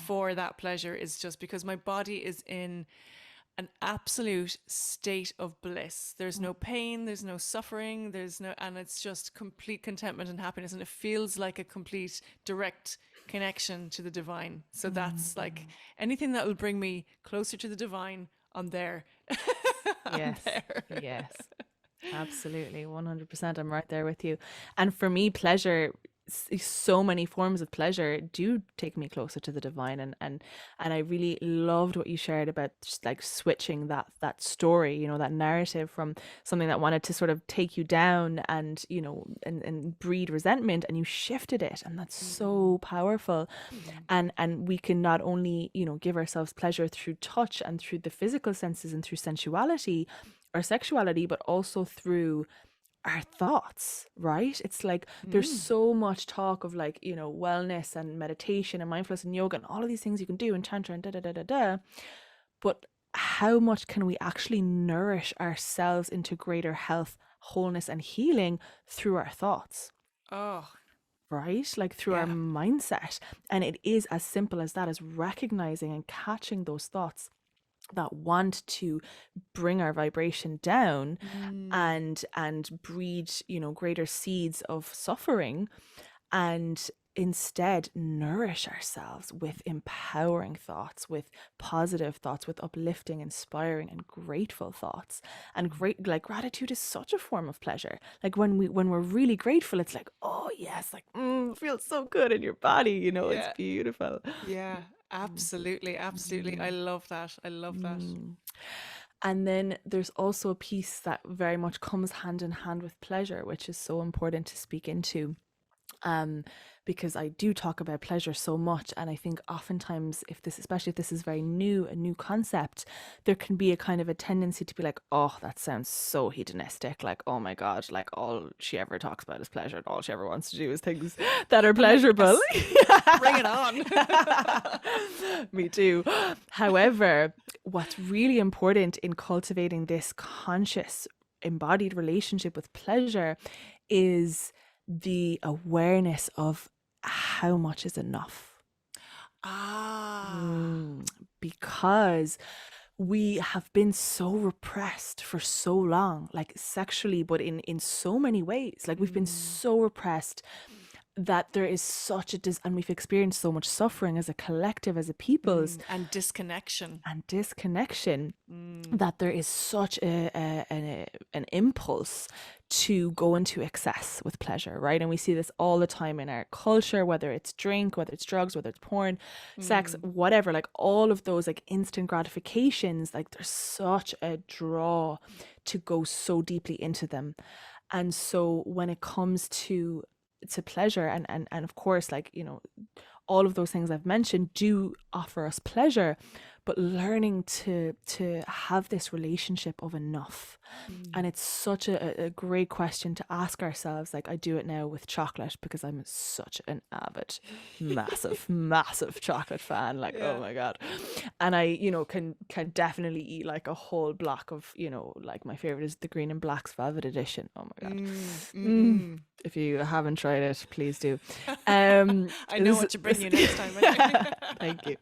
for that pleasure. Is just because my body is in an absolute state of bliss. There's no pain, there's no suffering, and it's just complete contentment and happiness. And it feels like a complete direct connection to the divine. So that's like anything that will bring me closer to the divine, I'm there. Yes. there. Yes. Absolutely. 100%. I'm right there with you. And for me, pleasure so many forms of pleasure do take me closer to the divine. And I really loved what you shared about just like switching that story, you know, that narrative from something that wanted to sort of take you down and, you know, and breed resentment, and you shifted it, and that's so powerful. And we can not only, you know, give ourselves pleasure through touch and through the physical senses and through sensuality or sexuality, but also through our thoughts, right? It's like there's so much talk of like, you know, wellness and meditation and mindfulness and yoga and all of these things you can do in tantra and da da da da da. But how much can we actually nourish ourselves into greater health, wholeness, and healing through our thoughts? Oh, Right? Like through our yeah. mindset. And it is as simple as that, as recognizing and catching those thoughts that want to bring our vibration down and breed, you know, greater seeds of suffering, and instead nourish ourselves with empowering thoughts, with positive thoughts, with uplifting, inspiring, and grateful thoughts. And great, like gratitude is such a form of pleasure. Like when we're really grateful, it's like, oh yes, like feels so good in your body, you know, it's Yeah. beautiful. Yeah. Absolutely. Absolutely. I love that. I love that. And then there's also a piece that very much comes hand in hand with pleasure, which is so important to speak into. Um, because I do talk about pleasure so much, and I think oftentimes, if this, especially if this is very new, a new concept, there can be a kind of a tendency to be like, oh, that sounds so hedonistic, like, oh my god, like all she ever talks about is pleasure, and all she ever wants to do is things that are I'm like, pleasurable. yes, bring it on. Me too. However, what's really important in cultivating this conscious, embodied relationship with pleasure is the awareness of how much is enough. Ah. Because we have been so repressed for so long, like sexually, but in so many ways. Like we've been so repressed that there is such a and we've experienced so much suffering as a collective, as a peoples, And disconnection. and disconnection, that there is such an impulse to go into excess with pleasure, right? And we see this all the time in our culture, whether it's drink, whether it's drugs, whether it's porn, sex, whatever, like all of those like instant gratifications, like there's such a draw to go so deeply into them. And so when it comes to pleasure, and of course, like, you know, all of those things I've mentioned do offer us pleasure, but learning to have this relationship of enough. And it's such a great question to ask ourselves. Like I do it now with chocolate, because I'm such an avid, massive chocolate fan, like, oh Yeah. my god. And I, you know, can definitely eat like a whole block of, you know, like my favorite is the green and black's velvet edition. Oh my god. If you haven't tried it, please do. I know what to bring you next time. Thank you.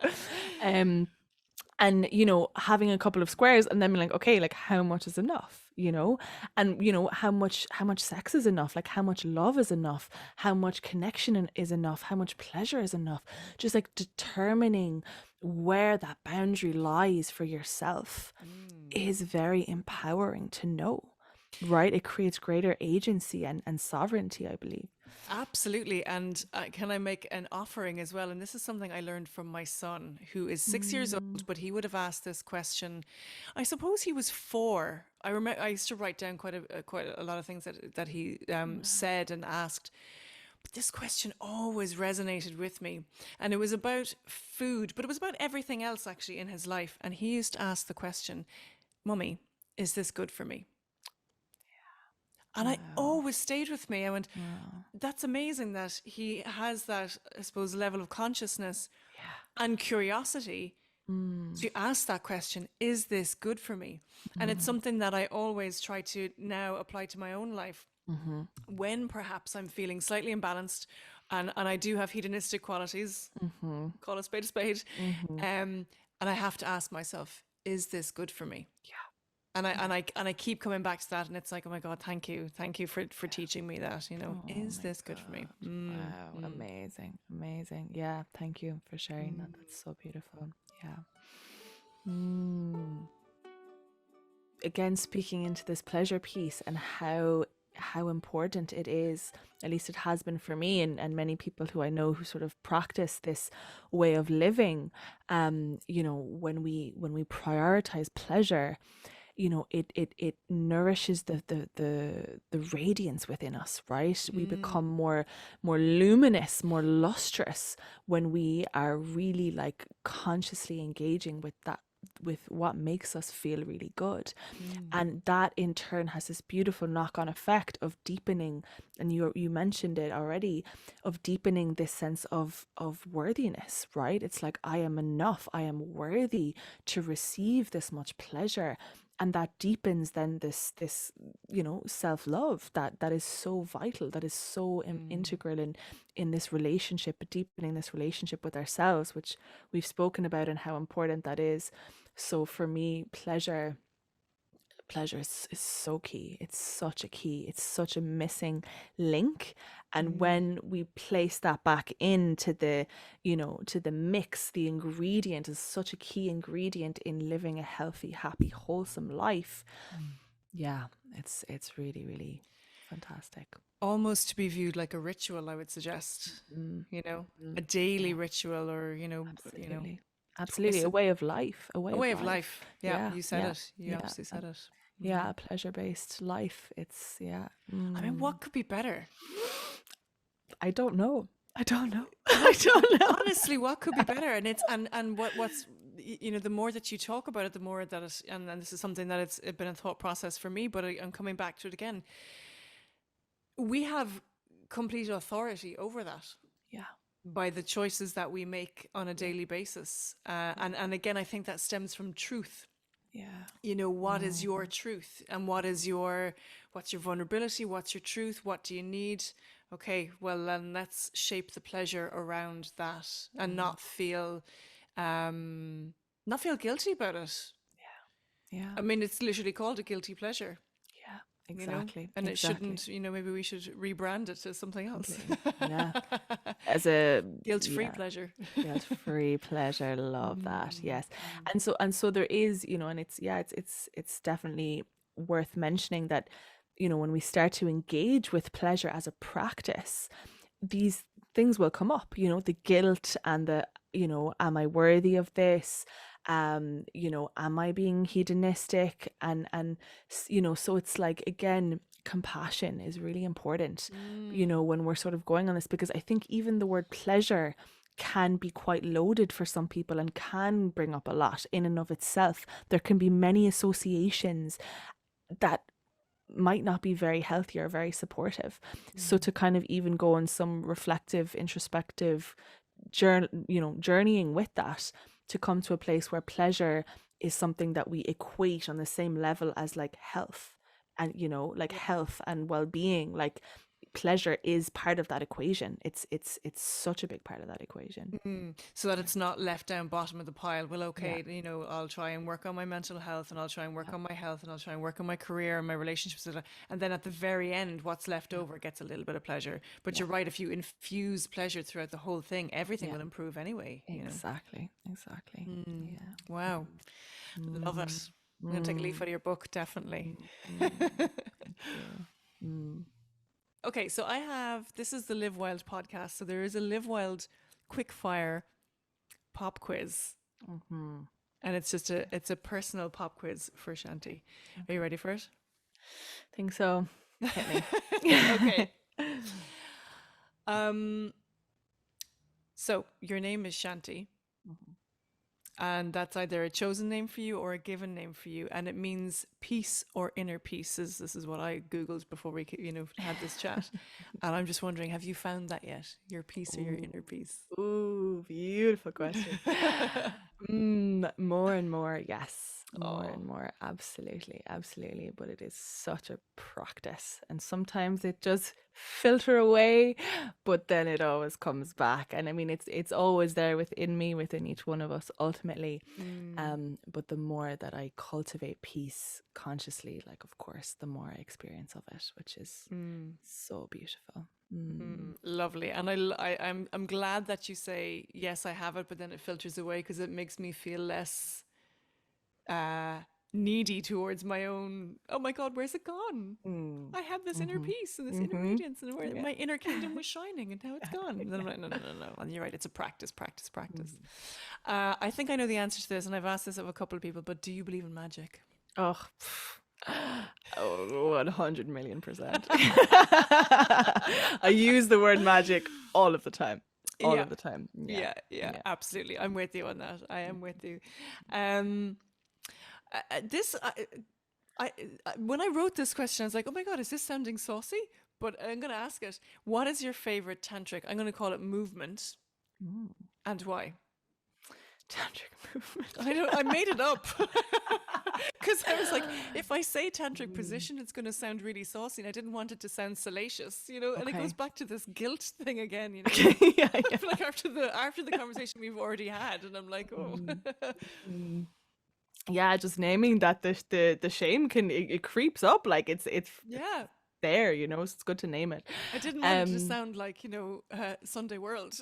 And you know, having a couple of squares and then being like, okay, like how much is enough, you know? And you know, how much sex is enough, like how much love is enough, how much connection is enough, how much pleasure is enough. Just like determining where that boundary lies for yourself is very empowering to know, right? It creates greater agency and sovereignty, I believe. Absolutely. And can I make an offering as well? And this is something I learned from my son, who is 6 years old, but he would have asked this question. I suppose he was 4. I remember I used to write down quite a lot of things that he said and asked. But this question always resonated with me. And it was about food, but it was about everything else actually in his life. And he used to ask the question, Mummy, is this good for me? And I always stayed with me. I went, that's amazing that he has that, I suppose, level of consciousness and curiosity to ask that question, is this good for me? And it's something that I always try to now apply to my own life. When perhaps I'm feeling slightly imbalanced and I do have hedonistic qualities, call a spade, and I have to ask myself, is this good for me? And I keep coming back to that, and it's like, oh my god, thank you for teaching me that, you know, is this good for me? Wow, amazing. Yeah, thank you for sharing that. That's so beautiful. Yeah. Again, speaking into this pleasure piece and how important it is, at least it has been for me, and many people who I know who sort of practice this way of living. You know, when we prioritize pleasure, you know, it nourishes the radiance within us, right? We become more luminous, more lustrous when we are really like consciously engaging with that, with what makes us feel really good. And that in turn has this beautiful knock-on effect of deepening, and you mentioned it already, of deepening this sense of worthiness, right? It's like, I am enough, I am worthy to receive this much pleasure. And that deepens then this you know, self-love that is so vital, that is so integral in this relationship, but deepening this relationship with ourselves, which we've spoken about and how important that is. So for me, pleasure is so key. It's such a key. It's such a missing link. And when we place that back into the, you know, to the mix, the ingredient is such a key ingredient in living a healthy, happy, wholesome life. Yeah, it's really, really fantastic. Almost to be viewed like a ritual, I would suggest, you know, a daily Yeah, ritual, or, you know, absolutely. Absolutely. twice A way of life. A way a of way of life. life. Yeah, Yeah, you said yeah, it. You yeah. absolutely said it. Yeah, pleasure-based life. It's, yeah. I mean, what could be better? I don't know. I don't know. I What don't know. honestly, what could be better? And it's and what's you know, the more that you talk about it, the more that it, and this is something that it's been a thought process for me, but I'm coming back to it again. We have complete authority over that Yeah, by the choices that we make on a yeah, daily basis. And again, I think that stems from truth. yeah, You know, what is your truth, and what's your vulnerability? What's your truth? What do you need? Okay, well then let's shape the pleasure around that, and not feel guilty about it. yeah, I mean, it's literally called a guilty pleasure, yeah. you know, Exactly, and it exactly. shouldn't, you know, maybe we should rebrand it as something else. Completely. Yeah. As a, Guilt-free yeah, pleasure. guilt-free pleasure. Love that. Yes. And so there is, you know, and it's, yeah, it's definitely worth mentioning that, you know, when we start to engage with pleasure as a practice, these things will come up, you know, the guilt and the, you know, am I worthy of this? You know, am I being hedonistic? You know, so it's like, again, compassion is really important, you know, when we're sort of going on this, because I think even the word pleasure can be quite loaded for some people and can bring up a lot in and of itself. There can be many associations that might not be very healthy or very supportive. So to kind of even go on some reflective, introspective journeying with that, to come to a place where pleasure is something that we equate on the same level as like health, and, you know, like Yeah. health and well-being, like pleasure is part of that equation. It's such a big part of that equation. So that it's not left down bottom of the pile. Well, Yeah, okay, you know, I'll try and work on my mental health, and I'll try and work yeah, on my health, and I'll try and work on my career and my relationships. And then at the very end, what's left yeah, over gets a little bit of pleasure. But yeah, you're right, if you infuse pleasure throughout the whole thing, everything yeah. will improve anyway, you know. Exactly, exactly. Yeah. Wow. Love Mm-hmm. it. I'm going to take a leaf Mm, out of your book, definitely. thank you. Mm. Okay, so this is the Live Wild podcast. So there is a Live Wild quick fire pop quiz. Mm-hmm. And it's a personal pop quiz for Shanti. Are you Okay. ready for it? Think so. Hit me. Okay. Um, so your name is Shanti, Mhm. and that's either a chosen name for you or a given name for you, and it means peace or inner peace. This is what I googled before we had this chat, and I'm just wondering, have you found that yet? Your peace or your Ooh, inner peace? ooh, beautiful question. More and more, yes. More Oh. and more, absolutely, absolutely. But it is such a practice. And sometimes it just filter away, but then it always comes back. And I mean, it's always there within me, within each one of us, ultimately. But the more that I cultivate peace consciously, like, of course, the more I experience of it, which is so beautiful. Lovely. And I'm glad that you say yes, I have it, but then it filters away, because it makes me feel less needy towards my own, oh my God, where's it gone? Mm. I had this inner Mm-hmm. peace and this inner Mm-hmm. radiance, and where Yeah. my inner kingdom was shining, and now it's gone. And then I'm like, no, no, no, no. And you're right, it's a practice, practice, practice. Mhm. I think I know the answer to this, and I've asked this of a couple of people, but do you believe in magic? Oh, oh, 100,000,000%. I use the word magic all of the time. All Yeah, of the time. Yeah. yeah, Yeah. absolutely. I'm with you on that. I am with you. Um, this, when I wrote this question, I was like, oh my God, is this sounding saucy? But I'm going to ask it. What is your favorite tantric? I'm going to call it movement, Mm. and why? Tantric movement. I made it up because I was like, if I say tantric Mm. position, it's going to sound really saucy, and I didn't want it to sound salacious, you know. And it goes Okay. back to this guilt thing again, you know. Yeah, I yeah. feel like after the conversation we've already had, and I'm like, oh, Mm. Mm. Yeah, just naming that the shame it creeps up, like it's yeah. there, you know. So it's good to name it. I didn't want it to Um, sound like, you know, Sunday World.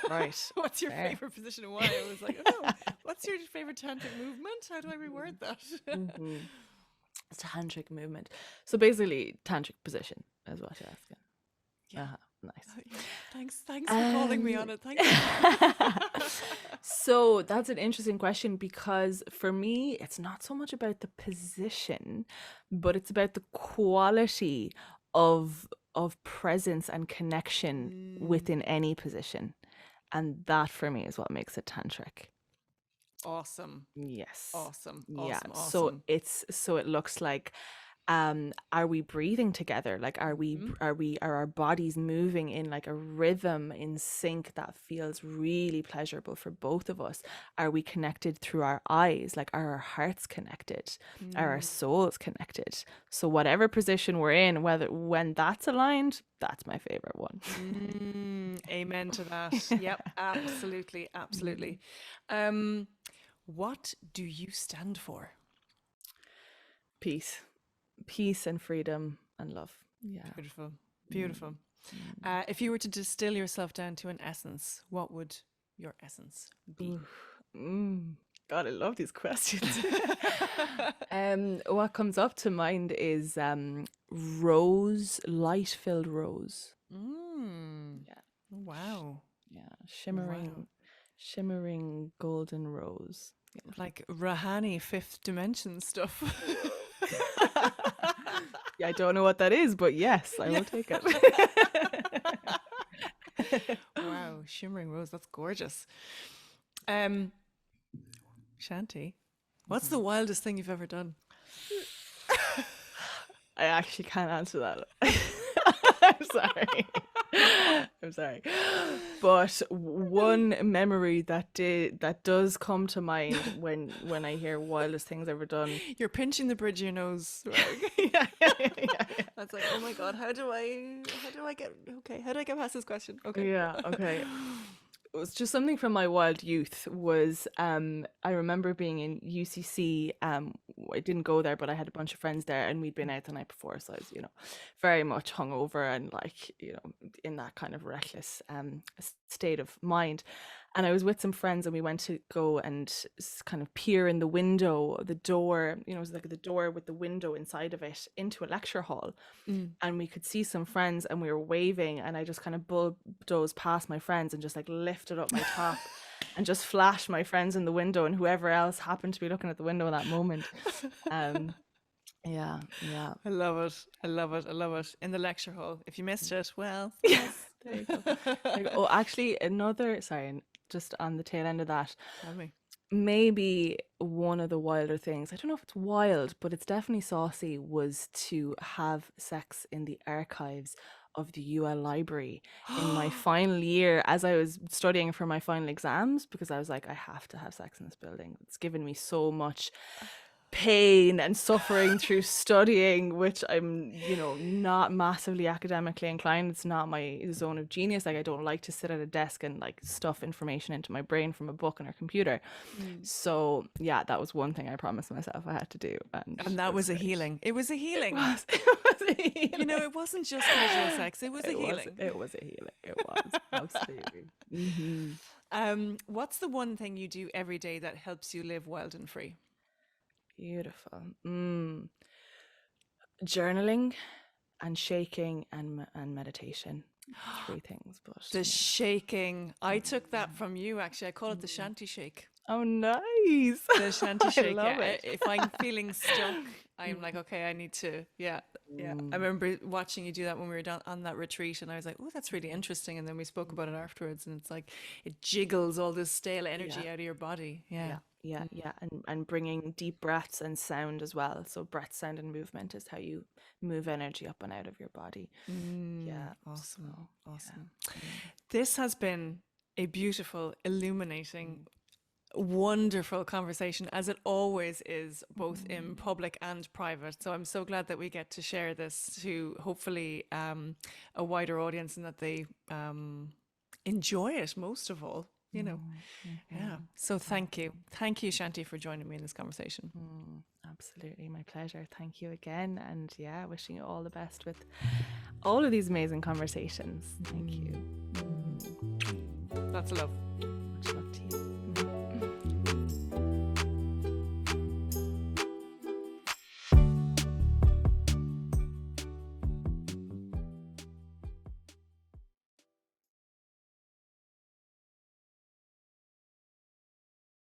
right. What's your Fair. favorite position and why? I was like, oh no, what's your favorite tantric movement? How do I reword that? Mm-hmm. Tantric movement. So basically, tantric position is what you're asking. Yeah. Uh-huh. Nice. Yeah. Thanks for calling me on it. Thank you. So that's an interesting question, because for me, it's not so much about the position, but it's about the quality of presence and connection within any position. And that for me is what makes it tantric. Awesome. Yes. Awesome. Yeah. Awesome. So Awesome. it looks like, are we breathing together? Like, are our bodies moving in like a rhythm in sync that feels really pleasurable for both of us? Are we connected through our eyes? Like, are our hearts connected? Are our souls connected? So whatever position we're in, when that's aligned, that's my favorite one. Amen to that. Yep. Absolutely. Absolutely. What do you stand for? Peace and freedom and love. Yeah. Beautiful. Beautiful. If you were to distill yourself down to an essence, what would your essence be? God, I love these questions. What comes up to mind is rose, light-filled rose. Yeah, Wow. yeah, shimmering golden rose. Yeah. Like Rahani fifth dimension stuff. Yeah, I don't know what that is, but yes, I will take it. Wow, shimmering rose, that's gorgeous. Shanti, what's the wildest thing you've ever done? I actually can't answer that. I'm sorry. I'm sorry. But one memory that does come to mind when I hear wildest things ever done. You're pinching the bridge of your nose. Right? Yeah. That's like, oh my God, how do I get past this question? Okay. Yeah, okay. It was just something from my wild youth. Was I remember being in UCC. I didn't go there, but I had a bunch of friends there, and we'd been out the night before, so I was, very much hungover and like, in that kind of reckless state of mind. And I was with some friends, and we went to go and kind of peer in the window, the door. It was like the door with the window inside of it into a lecture hall, and we could see some friends, and we were waving, and I just kind of bulldozed past my friends and just like lifted up my top and just flashed my friends in the window and whoever else happened to be looking at the window in that moment. Yeah. I love it. In the lecture hall. If you missed it, well, Yes, there you go. There you go. Oh, actually, sorry, just on the tail end of that, tell me. maybe one of the wilder things, I don't know if it's wild, but it's definitely saucy, was to have sex in the archives of the UL library in my final year, as I was studying for my final exams, because I was like, I have to have sex in this building. It's given me so much pain and suffering through studying, which I'm, not massively academically inclined. It's not my zone of genius. Like, I don't like to sit at a desk and like stuff information into my brain from a book on a computer. So yeah, that was one thing I promised myself I had to do, and that was a healing. It was a healing. It was a healing. It wasn't just casual sex. It was a healing. It was a healing. It was absolutely. What's the one thing you do every day that helps you live wild and free? Beautiful. Journaling and shaking and meditation. 3 things, but The shaking, I took that from you actually. I call it the Shanti shake. oh, nice. The Shanti I shake. love Yeah. it. If I'm feeling stuck, I'm like, okay, I need to, yeah. Yeah. I remember watching you do that when we were down on that retreat, and I was like, oh, that's really interesting. And then we spoke about it afterwards, and it's like it jiggles all this stale energy Yeah. out of your body. Yeah. Yeah. And bringing deep breaths and sound as well. So breath, sound, and movement is how you move energy up and out of your body. Yeah. Awesome. So, Awesome. This has been a beautiful, illuminating, wonderful conversation, as it always is, both in public and private. So I'm so glad that we get to share this to hopefully a wider audience, and that they enjoy it most of all, you know. Yeah. So thank you. Thank you, Shanti, for joining me in this conversation. Absolutely. My pleasure. Thank you again. And yeah, wishing you all the best with all of these amazing conversations. Thank you. Lots of love.